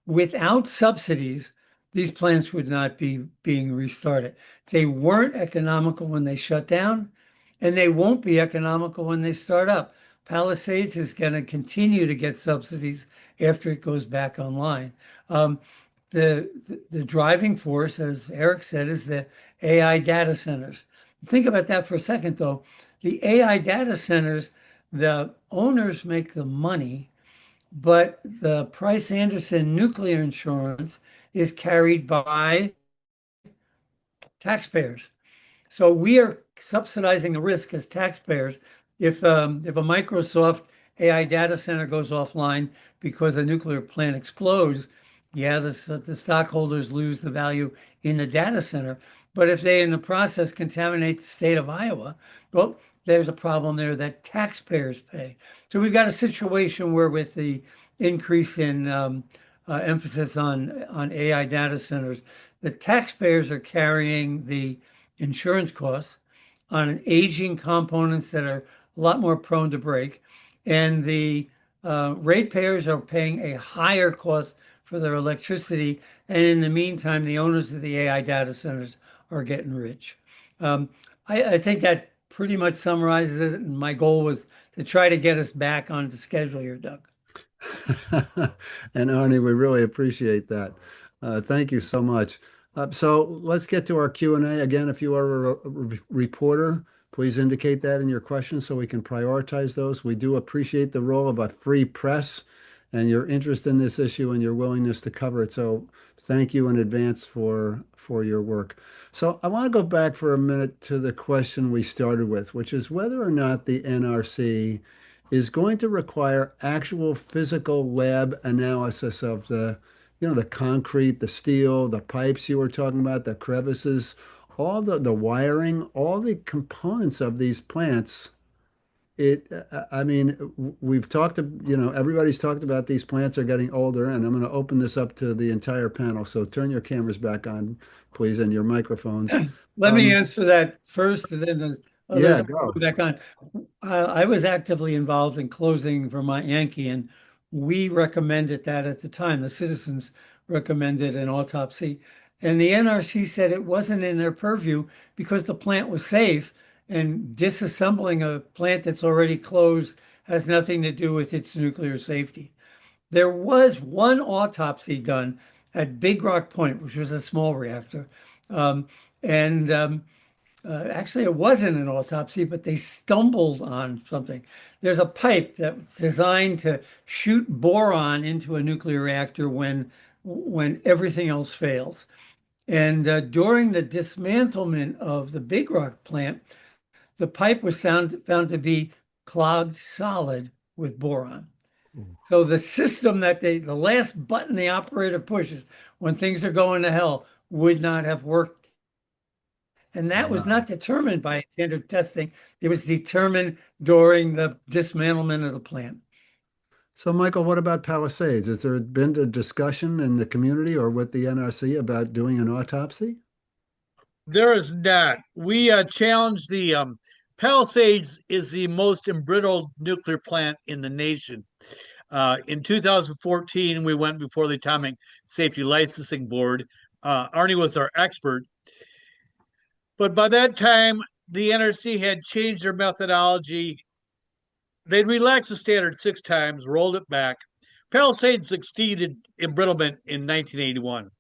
without subsidies, these plants would not be being restarted. They weren't economical when they shut down, and they won't be economical when they start up. Palisades is going to continue to get subsidies after it goes back online. The driving force, as Eric said, is the AI data centers. Think about that for a second, though. The AI data centers, the owners make the money, but the Price Anderson nuclear insurance is carried by taxpayers. So we are subsidizing the risk as taxpayers. If a Microsoft AI data center goes offline because a nuclear plant explodes, yeah, the stockholders lose the value in the data center. But if they, in the process, contaminate the state of Iowa, well, there's a problem there that taxpayers pay. So we've got a situation where, with the increase in emphasis on AI data centers, the taxpayers are carrying the insurance costs on aging components that are a lot more prone to break, and the ratepayers are paying a higher cost for their electricity. And in the meantime, the owners of the AI data centers are getting rich. I think that pretty much summarizes it. And my goal was to try to get us back on the schedule here, Doug. And Arnie, we really appreciate that. Thank you so much. So let's get to our Q&A. Again, if you are a reporter, please indicate that in your questions so we can prioritize those. We do appreciate the role of a free press and your interest in this issue and your willingness to cover it. So thank you in advance for your work. So I want to go back for a minute to the question we started with, which is whether or not the NRC is going to require actual physical lab analysis of the concrete, the steel, the pipes you were talking about, the crevices, all the wiring, all the components of these plants. I mean, we've talked to, everybody's talked about these plants are getting older, and I'm going to open this up to the entire panel. So turn your cameras back on, please, and your microphones. Let me answer that first, and then Yeah, go. back on. I was actively involved in closing Vermont Yankee, and we recommended that at the time. The citizens recommended an autopsy, and the NRC said it wasn't in their purview because the plant was safe, and disassembling a plant that's already closed has nothing to do with its nuclear safety. There was one autopsy done at Big Rock Point, which was a small reactor. And Actually, it wasn't an autopsy, but they stumbled on something. There's a pipe that's designed to shoot boron into a nuclear reactor when everything else fails. And during the dismantlement of the Big Rock plant, the pipe was found to be clogged solid with boron. So the system that the last button the operator pushes when things are going to hell would not have worked. And that was Wow. not determined by standard testing. It was determined during the dismantlement of the plant. So, Michael, what about Palisades? Has there been a discussion in the community or with the NRC about doing an autopsy? There is not. We challenged the Palisades is the most embrittled nuclear plant in the nation. In 2014, we went before the Atomic Safety Licensing Board. Arnie was our expert. But by that time, the NRC had changed their methodology. They'd relaxed the standard 6 times, rolled it back. Palisades exceeded embrittlement in 1981.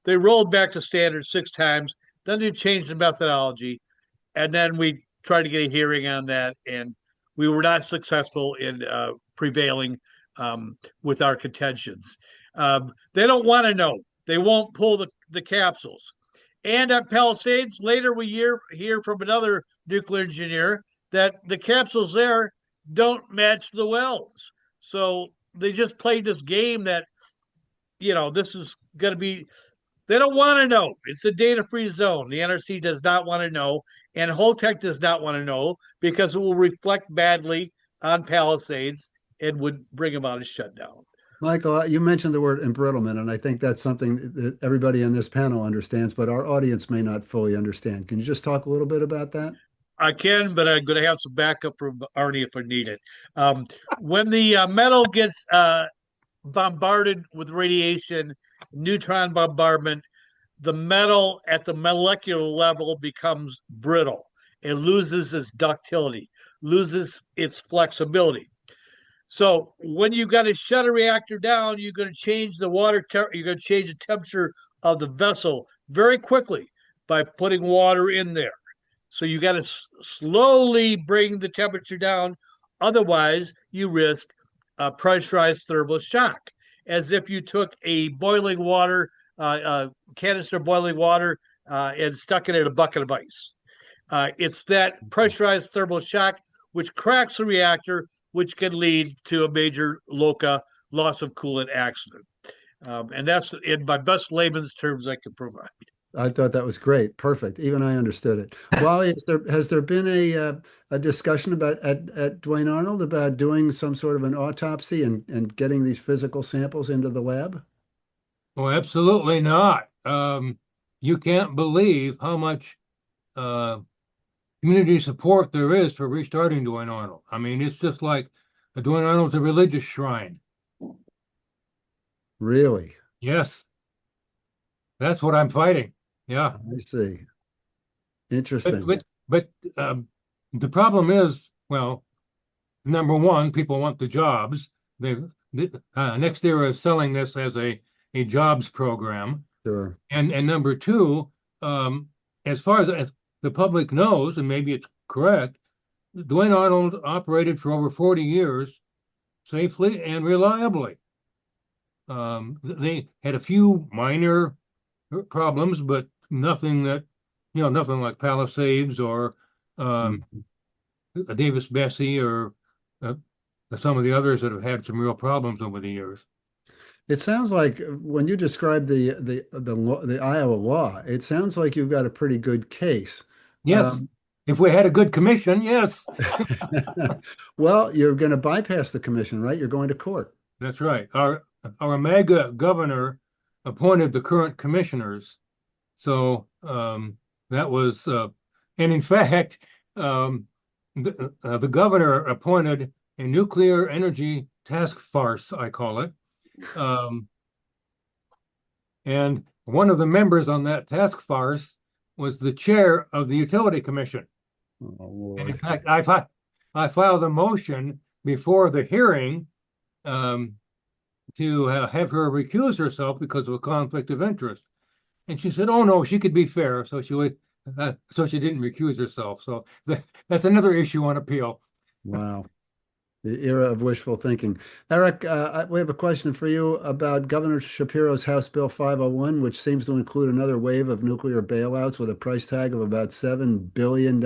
They rolled back the standard 6 times, then they changed the methodology, and then we tried to get a hearing on that, and we were not successful in prevailing with our contentions. They don't want to know. They won't pull the capsules. And at Palisades, later we hear from another nuclear engineer that the capsules there don't match the wells. So they just played this game that, this is going to be, they don't want to know. It's a data free zone. The NRC does not want to know, and Holtec does not want to know because it will reflect badly on Palisades and would bring about a shutdown. Michael, you mentioned the word embrittlement, and I think that's something that everybody in this panel understands, but our audience may not fully understand. Can you just talk a little bit about that? I can, but I'm going to have some backup from Arnie if I need it. When the metal gets bombarded with radiation, neutron bombardment, the metal at the molecular level becomes brittle. It loses its ductility, loses its flexibility. So when you got to shut a reactor down, you're going to change the you're going to change the temperature of the vessel very quickly by putting water in there. So you got to slowly bring the temperature down. Otherwise, you risk a pressurized thermal shock, as if you took a boiling water, canister of boiling water, and stuck it in a bucket of ice. It's that pressurized thermal shock which cracks the reactor, which can lead to a major LOCA, loss of coolant accident. And that's in my best layman's terms I can provide. I thought that was great. Perfect. Even I understood it. Wally, has there been a discussion about at Duane Arnold about doing some sort of an autopsy and getting these physical samples into the lab? Oh, absolutely not. You can't believe how much community support there is for restarting Duane Arnold. I mean, it's just like Duane Arnold's a religious shrine. Really? Yes, that's what I'm fighting. Yeah. I see. Interesting. But the problem is, well, number one, people want the jobs. NextEra is selling this as a jobs program. Sure. And number two, as far as the public knows, and maybe it's correct, Duane Arnold operated for over 40 years safely and reliably. They had a few minor problems, but nothing like Palisades or Davis Bessie or some of the others that have had some real problems over the years. It sounds like when you describe the Iowa law, it sounds like you've got a pretty good case. Yes, if we had a good commission, yes. Well, you're going to bypass the commission, right? You're going to court. That's right. Our MAGA governor appointed the current commissioners. So that was, and in fact, the governor appointed a nuclear energy task force, I call it. And one of the members on that task force was the chair of the Utility Commission. Oh, and in fact, I filed a motion before the hearing to have her recuse herself because of a conflict of interest. And she said, "Oh no, she could be fair," so she didn't recuse herself. So that's another issue on appeal. Wow. The era of wishful thinking. Eric, we have a question for you about Governor Shapiro's House Bill 501, which seems to include another wave of nuclear bailouts with a price tag of about $7 billion,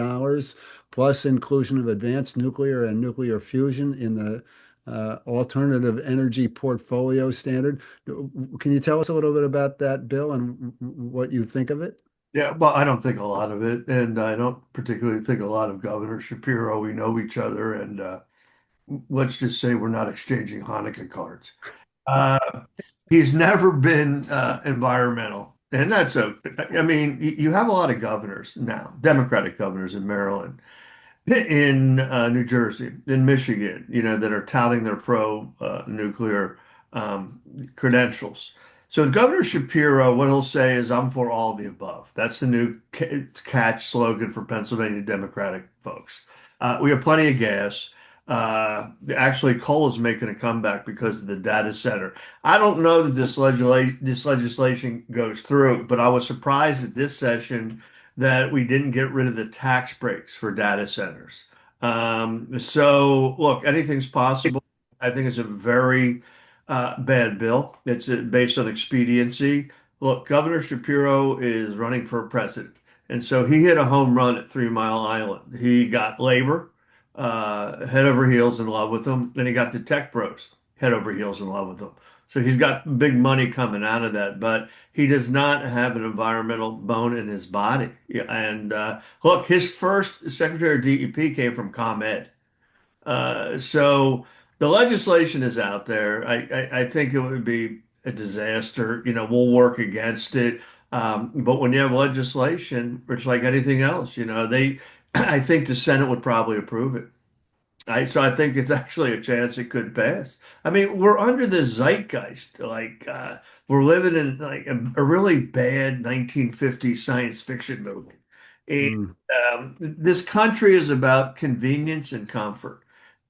plus inclusion of advanced nuclear and nuclear fusion in the Alternative Energy Portfolio Standard. Can you tell us a little bit about that bill and what you think of it? Yeah, well, I don't think a lot of it, and I don't particularly think a lot of Governor Shapiro. We know each other, and let's just say we're not exchanging Hanukkah cards. Uh, he's never been environmental, and I mean, you have a lot of governors now, Democratic governors in Maryland, in New Jersey, in Michigan, that are touting their pro nuclear credentials. So with Governor Shapiro, what he'll say is, "I'm for all the above." That's the new catch slogan for Pennsylvania Democratic folks. We have plenty of gas. Actually, coal is making a comeback because of the data center. I don't know that this legislation goes through, but I was surprised at this session that we didn't get rid of the tax breaks for data centers. So look, anything's possible. I think it's a very bad bill. It's based on expediency. Look, Governor Shapiro is running for president, and so he hit a home run at 3 Mile Island. He got labor head over heels in love with them. Then he got the tech bros head over heels in love with them. So he's got big money coming out of that, but he does not have an environmental bone in his body. Yeah, and look, his first Secretary of DEP came from ComEd. So the legislation is out there. I think it would be a disaster. We'll work against it. But when you have legislation, it's like anything else. I think the Senate would probably approve it. So I think it's actually a chance it could pass. I mean, we're under the zeitgeist. Like we're living in like a really bad 1950s science fiction movie. And Mm. this country is about convenience and comfort.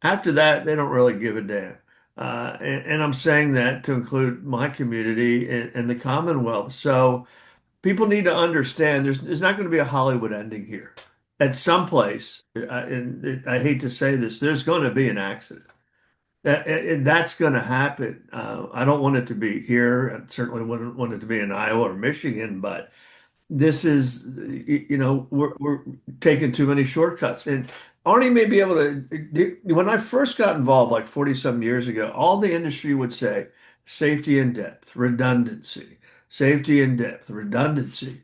After that, they don't really give a damn. And I'm saying that to include my community and the Commonwealth. So people need to understand there's not going to be a Hollywood ending here. At some place, and I hate to say this, there's going to be an accident. And that's going to happen. I don't want it to be here. I certainly wouldn't want it to be in Iowa or Michigan, but this is, we're taking too many shortcuts. And Arnie may be able to, when I first got involved, like 40 some years ago, all the industry would say safety in depth, redundancy, safety in depth, redundancy.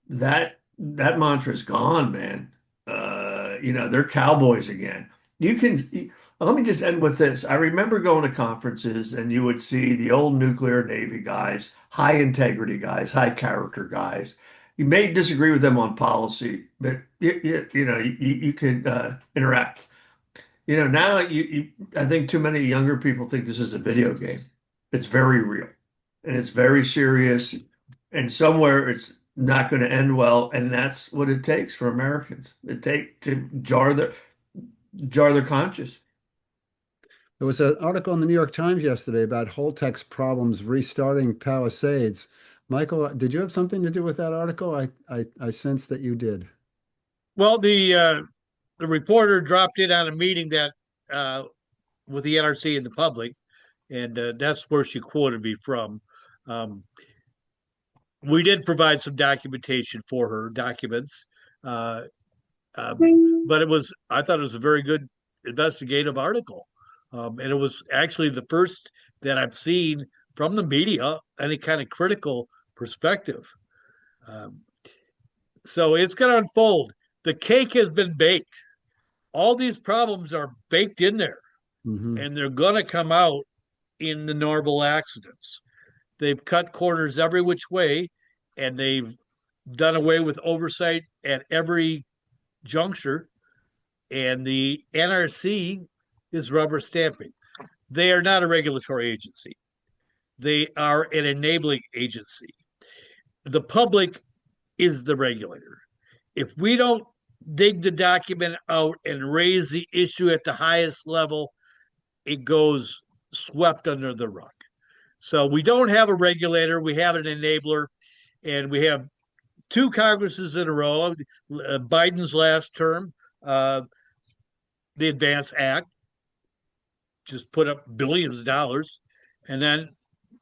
That mantra is gone, man. They're cowboys again. Let me just end with this. I remember going to conferences and you would see the old nuclear Navy guys, high integrity guys, high character guys. You may disagree with them on policy, but you could interact. Now I think too many younger people think this is a video game. It's very real and it's very serious, and somewhere it's not going to end well, and that's what it takes for Americans. It takes to jar their conscience. There was an article in the New York Times yesterday about Holtec's problems restarting Palisades. Michael, did you have something to do with that article? I sense that you did. Well, the reporter dropped in on a meeting that with the NRC and the public, and that's where she quoted me from. Um, we did provide some documentation for her documents, uh, but I thought it was a very good investigative article, and it was actually the first that I've seen from the media any kind of critical perspective. Um, so it's going to unfold. The cake has been baked. All these problems are baked in there, Hmm. and they're going to come out in the normal accidents. They've cut corners every which way, and they've done away with oversight at every juncture. And the NRC is rubber stamping. They are not a regulatory agency, they are an enabling agency. The public is the regulator. If we don't dig the document out and raise the issue at the highest level, it goes swept under the rug. So we don't have a regulator, we have an enabler, and we have two Congresses in a row. Biden's last term, the Advance Act just put up billions of dollars, and then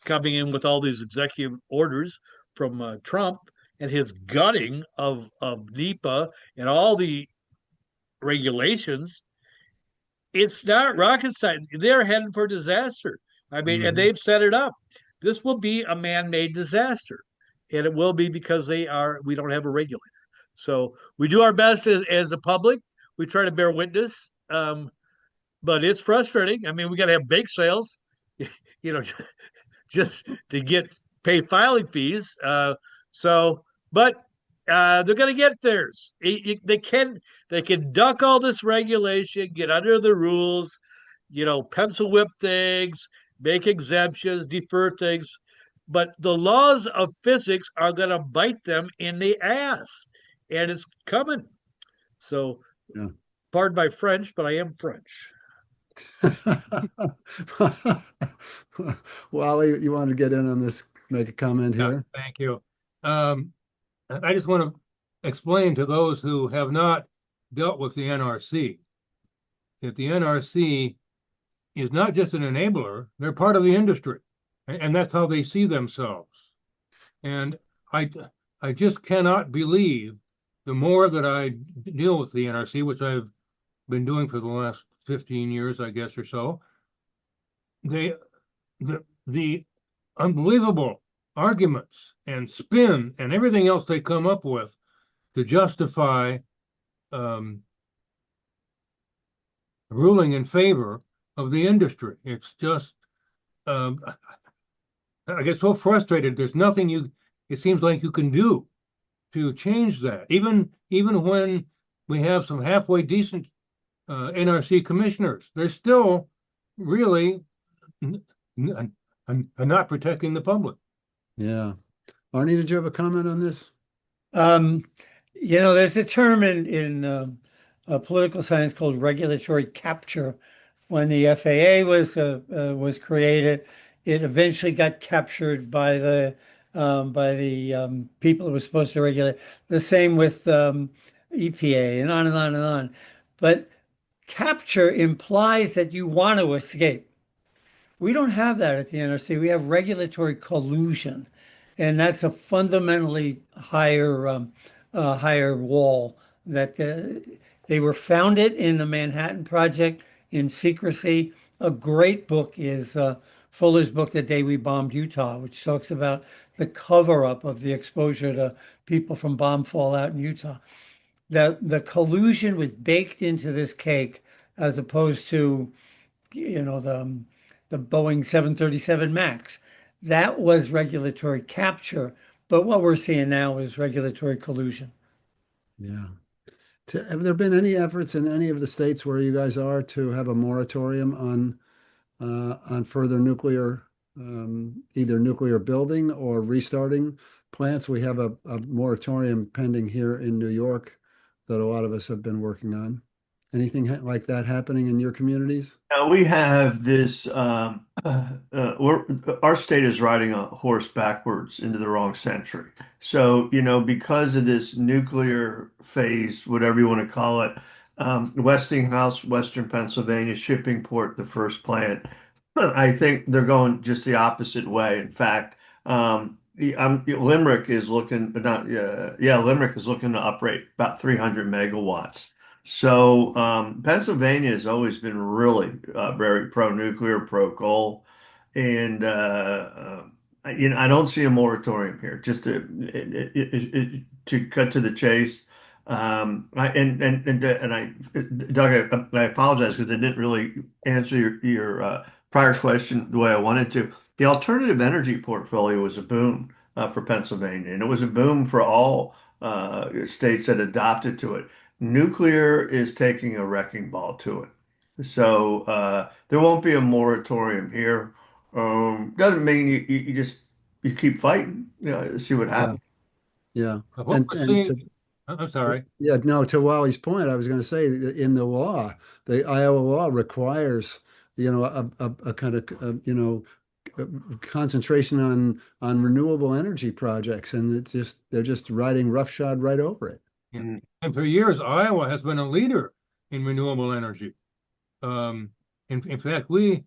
coming in with all these executive orders from Trump and his gutting of NEPA and all the regulations. it's not rocket science. They're heading for disaster. I mean, and Mhm. they've set it up. This will be a man-made disaster, and it will be because we don't have a regulator. So we do our best as a public. We try to bear witness, but it's frustrating. I mean, we got to have bake sales, you know, just to get pay filing fees. So, but they're going to get theirs. They can duck all this regulation, get under the rules, pencil whip things, make exemptions, defer things. But the laws of physics are going to bite them in the ass, and it's coming. So, Yeah. pardon my French, but I am French. Wally, you want to get in on this, make a comment Yeah, here? thank you. I just want to explain to those who have not dealt with the NRC that the NRC is not just an enabler, they're part of the industry. And that's how they see themselves. And I just cannot believe the more that I deal with the NRC, which I've been doing for the last 15 years, I guess, or so, the unbelievable arguments and spin and everything else they come up with to justify ruling in favor of the industry. It's just, I get so frustrated. There's nothing it seems like you can do to change that. Even when we have some halfway decent NRC commissioners, they're still really not protecting the public. Yeah. Arnie, did you have a comment on this? There's a term in political science called regulatory capture. When the FAA was created, it eventually got captured by the people who were supposed to regulate. The same with EPA and on and on and on. But capture implies that you want to escape. We don't have that at the NRC. We have regulatory collusion, and that's a fundamentally higher wall that they were founded in the Manhattan Project in secrecy. A great book is Fuller's book, The Day We Bombed Utah, which talks about the cover up of the exposure to people from bomb fallout in Utah. The collusion was baked into this cake as opposed to, the Boeing 737 MAX. That was regulatory capture, but what we're seeing now is regulatory collusion. Yeah. Have there been any efforts in any of the states where you guys are to have a moratorium on further nuclear, either nuclear building or restarting plants? We have a moratorium pending here in New York that a lot of us have been working on. Anything like that happening in your communities? Now we have this. Our state is riding a horse backwards into the wrong century. So, because of this nuclear phase, whatever you want to call it, Westinghouse, Western Pennsylvania shipping port, the first plant, I think they're going just the opposite way. In fact, Limerick is looking, not, yeah, Limerick is looking to uprate about 300 megawatts. So Pennsylvania has always been really very pro-nuclear, pro-coal, and I don't see a moratorium here. Just to cut to the chase, Doug, I apologize because I didn't really answer your prior question the way I wanted to. The alternative energy portfolio was a boom for Pennsylvania, and it was a boom for all states that adopted to it. Nuclear is taking a wrecking ball to it. So there won't be a moratorium here. Doesn't mean you keep fighting, see what Yeah. happens. Yeah. What we're And seeing, I'm sorry. yeah, no, to Wally's point, I was going to say that in the law, the Iowa law requires, a kind of, concentration on renewable energy projects, and they're just riding roughshod right over it. Yeah. And for years, Iowa has been a leader in renewable energy. In fact, we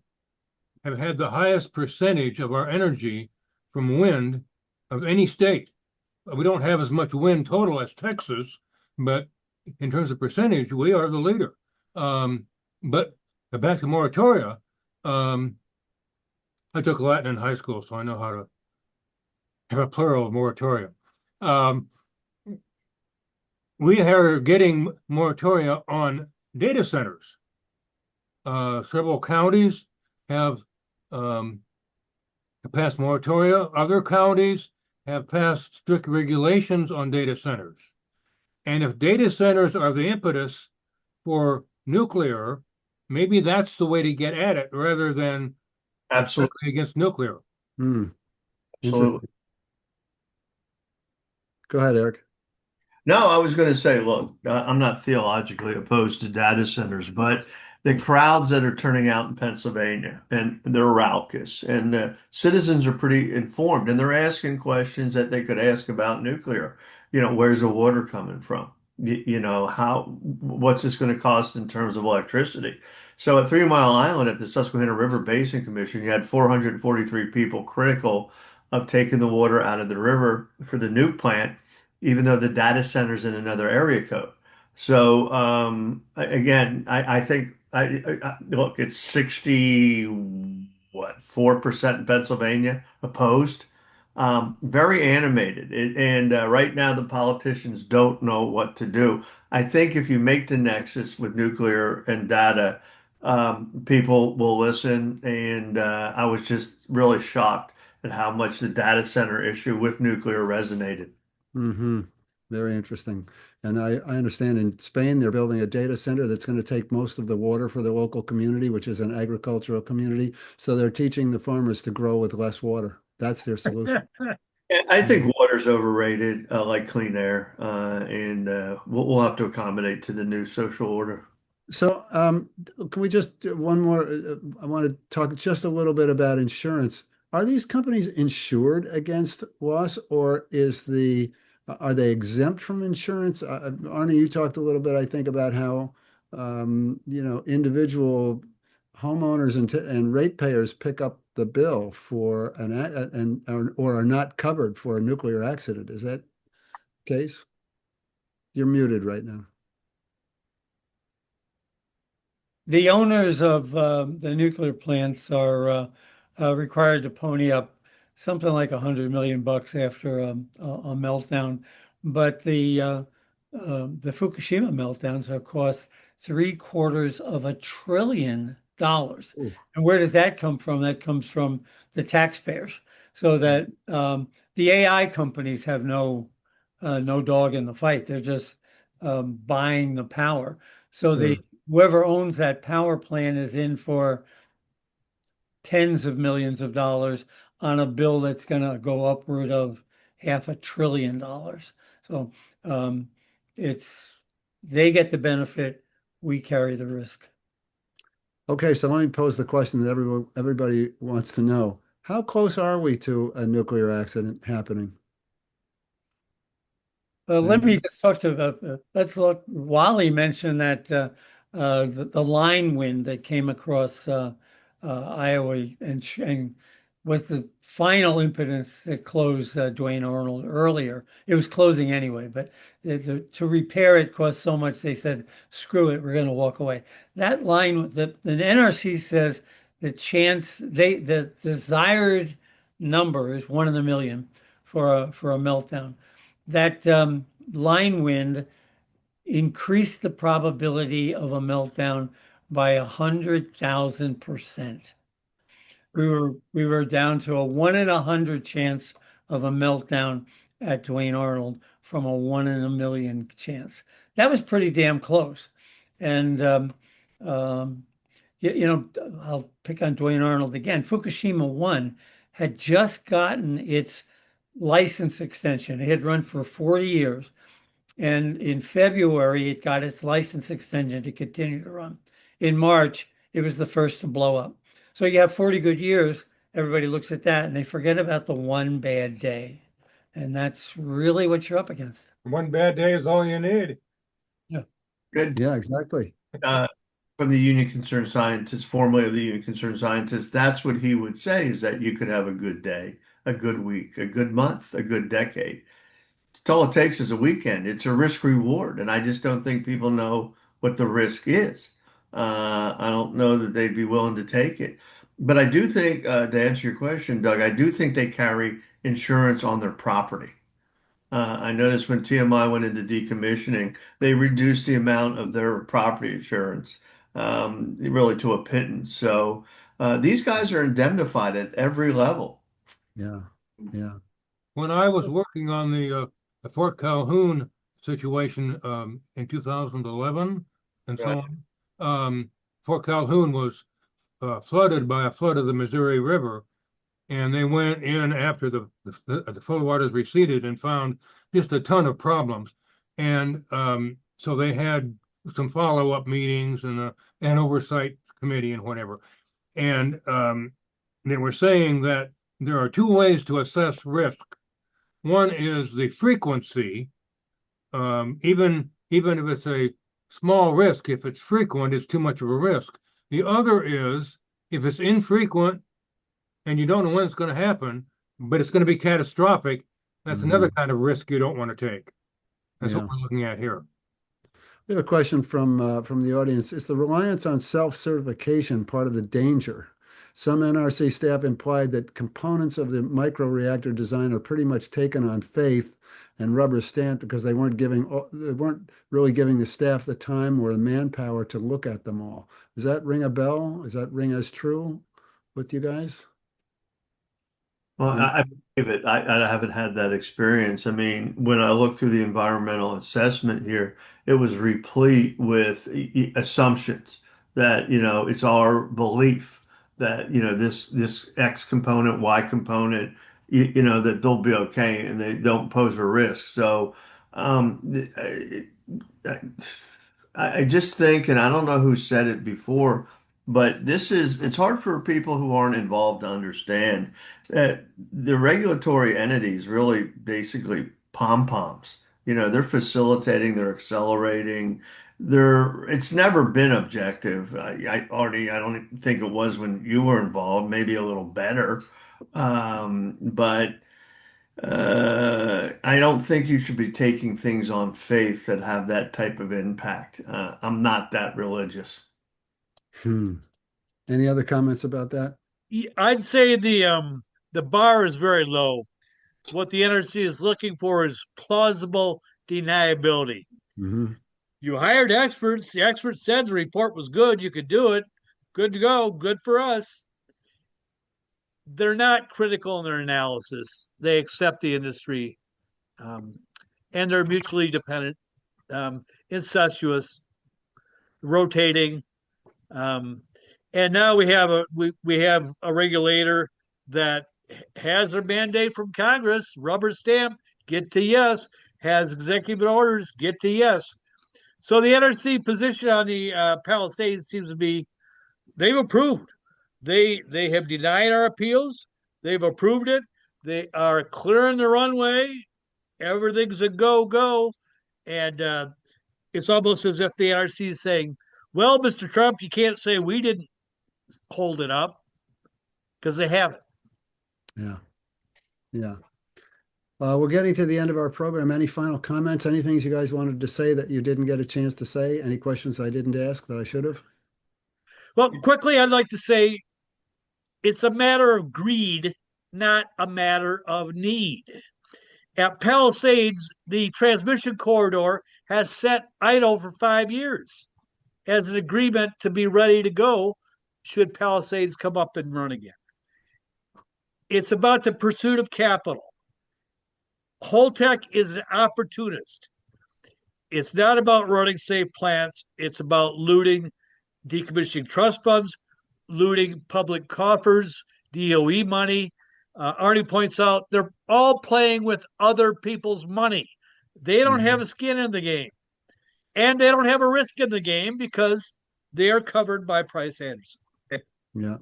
have had the highest percentage of our energy from wind of any state. We don't have as much wind total as Texas, but in terms of percentage, we are the leader. But back to moratoria. I took Latin in high school, so I know how to have a plural of moratoria. Um, we are getting moratoria on data centers. Several counties have passed moratoria. Other counties have passed strict regulations on data centers. And if data centers are the impetus for nuclear, maybe that's the way to get at it rather than Absolutely. directly against nuclear. Hmm. Absolutely. Interesting. Go ahead, Eric. No, I was going to say, look, I'm not theologically opposed to data centers, but the crowds that are turning out in Pennsylvania and they're raucous, and citizens are pretty informed, and they're asking questions that they could ask about nuclear. Where's the water coming from? What's this going to cost in terms of electricity? So at 3 Mile Island at the Susquehanna River Basin Commission, you had 443 people critical of taking the water out of the river for the nuke plant, even though the data center's in another area code. So again, I think look, it's 4% in Pennsylvania opposed. Very animated. And right now the politicians don't know what to do. I think if you make the nexus with nuclear and data, people will listen. And I was just really shocked at how much the data center issue with nuclear resonated. Mm-hmm. Very interesting. And I understand in Spain, they're building a data center that's going to take most of the water for the local community, which is an agricultural community. So they're teaching the farmers to grow with less water. That's their solution. Yeah, I think Mhm. water's overrated, like clean air, and we'll have to accommodate to the new social order. So, can we just do one more? I want to talk just a little bit about insurance. Are these companies insured against loss, or are they exempt from insurance? Arnie, you talked a little bit, I think, about how individual homeowners and ratepayers pick up the bill for or are not covered for a nuclear accident. Is that the case? You're muted right now. The owners of the nuclear plants are required to pony up something like $100 million after a meltdown, but the Fukushima meltdowns have cost $750 billion. Ooh. And where does that come from? That comes from the taxpayers. So that the AI companies have no dog in the fight. They're just buying the power. So the Sure. whoever owns that power plant is in for tens of millions of dollars on a bill that's going to go upward of $500 billion. So um, it's they get the benefit, we carry the risk. Okay, so let me pose the question that everybody wants to know. How close are we to a nuclear accident happening? Let me And just talk to let's look. Wally mentioned that the line wind that came across Iowa and was the final impetus that closed Duane Arnold earlier. It was closing anyway, but to repair it cost so much they said, "Screw it, we're going to walk away." That line, the NRC says the desired number is 1 in a million for a meltdown. That line wind increased the probability of a meltdown by 100,000%. We were down to a 1 in 100 chance of a meltdown at Duane Arnold from a 1 in a million chance. That was pretty damn close. And um, I'll pick on Duane Arnold again. Fukushima 1 had just gotten its license extension. It had run for 40 years. And in February, it got its license extension to continue to run. In March, it was the first to blow up. So you have 40 good years. Everybody looks at that and they forget about the one bad day. And that's really what you're up against. One bad day is all you need. Yeah. Good. yeah, exactly. Uh, from the Union Concerned Scientist, formerly of the Union Concerned Scientist, that's what he would say is that you could have a good day, a good week, a good month, a good decade. It's all it takes is a weekend. It's a risk reward. And I just don't think people know what the risk is. I don't know that they'd be willing to take it. But I do think, to answer your question, Doug, I do think they carry insurance on their property. I noticed when TMI went into decommissioning, they reduced the amount of their property insurance, really to a pittance. So these guys are indemnified at every level. Yeah. Yeah. When I was working on the Fort Calhoun situation in 2011 and so Right. on, Fort Calhoun was flooded by a flood of the Missouri River, and they went in after the flood waters receded and found just a ton of problems. And so they had some follow-up meetings and an oversight committee and whatever. And they were saying that there are two ways to assess risk. One is the frequency, even if it's a small risk, if it's frequent, it's too much of a risk. The other is if it's infrequent and you don't know when it's going to happen, but it's going to be catastrophic, that's another kind of risk you don't want to take. That's Yeah. what we're looking at here. We have a question from the audience. Is the reliance on self-certification part of the danger? Some NRC staff implied that components of the microreactor design are pretty much taken on faith and rubber stamped because they weren't really giving the staff the time or the manpower to look at them all. Does that ring a bell? Does that ring as true with you guys? Well, I believe it. I haven't had that experience. I mean, when I look through the environmental assessment here, it was replete with assumptions that, it's our belief that, this X component, Y component, that they'll be okay and they don't pose a risk. So, I, I just think, and I don't know who said it before, but it's hard for people who aren't involved to understand that the regulatory entities really basically pom-poms. They're facilitating, they're accelerating. It's never been objective. I don't think it was when you were involved, maybe a little better. But I don't think you should be taking things on faith that have that type of impact. I'm not that religious. Hmm. Any other comments about that? I'd say the bar is very low. What the NRC is looking for is plausible deniability. Hmm. You hired experts. The experts said the report was good. You could do it. Good to go. Good for us. They're not critical in their analysis. They accept the industry, um, and they're mutually dependent, incestuous, rotating. Um, and now we have a regulator that has their mandate from Congress, rubber stamp, get to yes, has executive orders, get to yes. So the NRC position on the Palisades seems to be they've approved. They have denied our appeals. They've approved it. They are clearing the runway. Everything's a go, and it's almost as if the NRC is saying, "Well, Mr. Trump, you can't say we didn't hold it up because they haven't." Yeah. Yeah. We're getting to the end of our program. Any final comments? Any things you guys wanted to say that you didn't get a chance to say? Any questions I didn't ask that I should have? Well, quickly, I'd like to say it's a matter of greed, not a matter of need. At Palisades, the transmission corridor has sat idle for 5 years as an agreement to be ready to go should Palisades come up and run again. It's about the pursuit of capital. Holtec is an opportunist. It's not about running safe plants. It's about looting decommissioning trust funds, looting public coffers, DOE money. Arnie points out they're all playing with other people's money. They don't have a skin in the game, and they don't have a risk in the game because they are covered by Price Anderson. Yeah.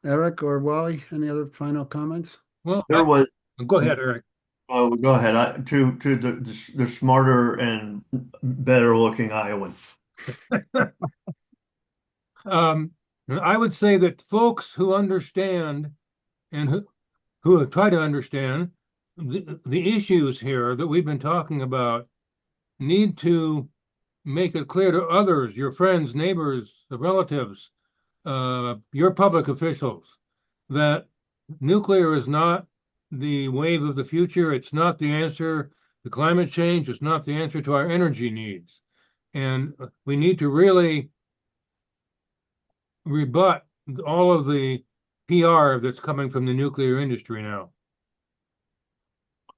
Eric or Wally, any other final comments? Well, There was, go ahead, Eric. oh, go ahead. To the smarter and better looking Iowan. I would say that folks who understand and who have tried to understand the issues here that we've been talking about need to make it clear to others, your friends, neighbors, the relatives, your public officials, that nuclear is not the wave of the future. It's not the answer to climate change. It's not the answer to our energy needs. And we need to really rebut all of the PR that's coming from the nuclear industry now.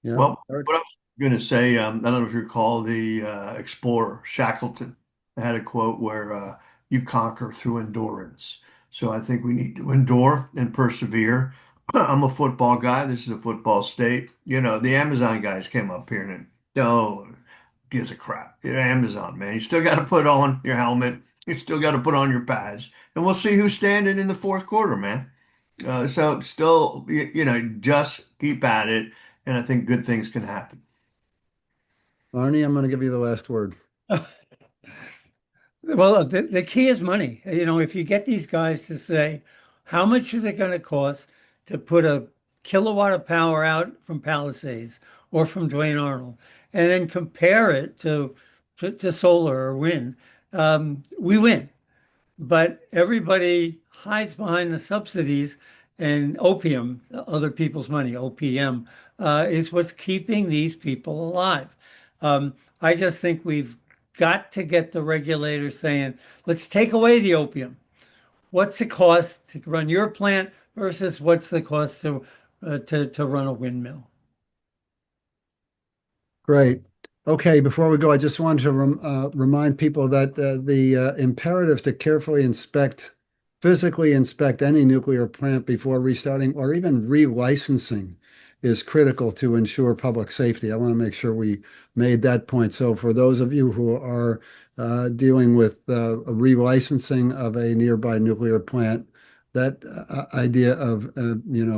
Yeah. Well, what I was going to say, I don't know if you recall the explorer Shackleton had a quote where you conquer through endurance. So I think we need to endure and persevere. I'm a football guy. This is a football state. You know, the Amazon guys came up here and oh, gives a crap. You're Amazon, man. You still got to put on your helmet. You still got to put on your pads. And we'll see who's standing in the fourth quarter, man. So still, you know, just keep at it. And I think good things can happen. Arnie, I'm going to give you the last word. Well, the key is money. You know, if you get these guys to say, how much is it going to cost to put a kilowatt of power out from Palisades or from Duane Arnold, and then compare it to solar or wind, we win. But everybody hides behind the subsidies and opium, other people's money, OPM, is what's keeping these people alive. I just think we've got to get the regulators saying, let's take away the opium. What's the cost to run your plant versus what's the cost to run a windmill? Great. Okay, before we go, I just wanted to remind people that the imperative to carefully physically inspect any nuclear plant before restarting or even relicensing is critical to ensure public safety. I want to make sure we made that point. So for those of you who are dealing with a relicensing of a nearby nuclear plant, that idea of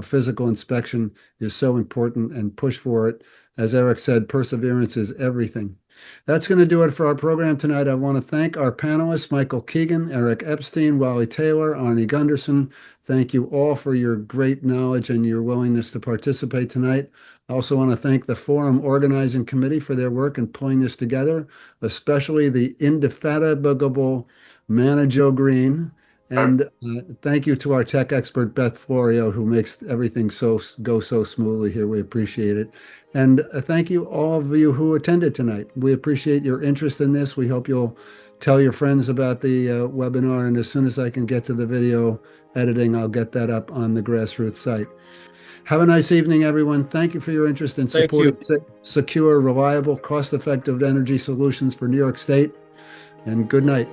physical inspection is so important, and push for it. As Eric said, perseverance is everything. That's going to do it for our program tonight. I want to thank our panelists, Michael Keegan, Eric Epstein, Wally Taylor, Arnie Gunderson. Thank you all for your great knowledge and your willingness to participate tonight. I also want to thank the Forum Organizing Committee for their work in pulling this together, especially the indefatigable Manna Joe Green. And thank you to our tech expert, Beth Florio, who makes everything go so smoothly here. We appreciate it. And thank you all of you who attended tonight. We appreciate your interest in this. We hope you'll tell your friends about the webinar. And as soon as I can get to the video editing, I'll get that up on the Grassroots site. Have a nice evening, everyone. Thank you for your interest in supporting secure, reliable, cost-effective energy solutions for New York State. And good night.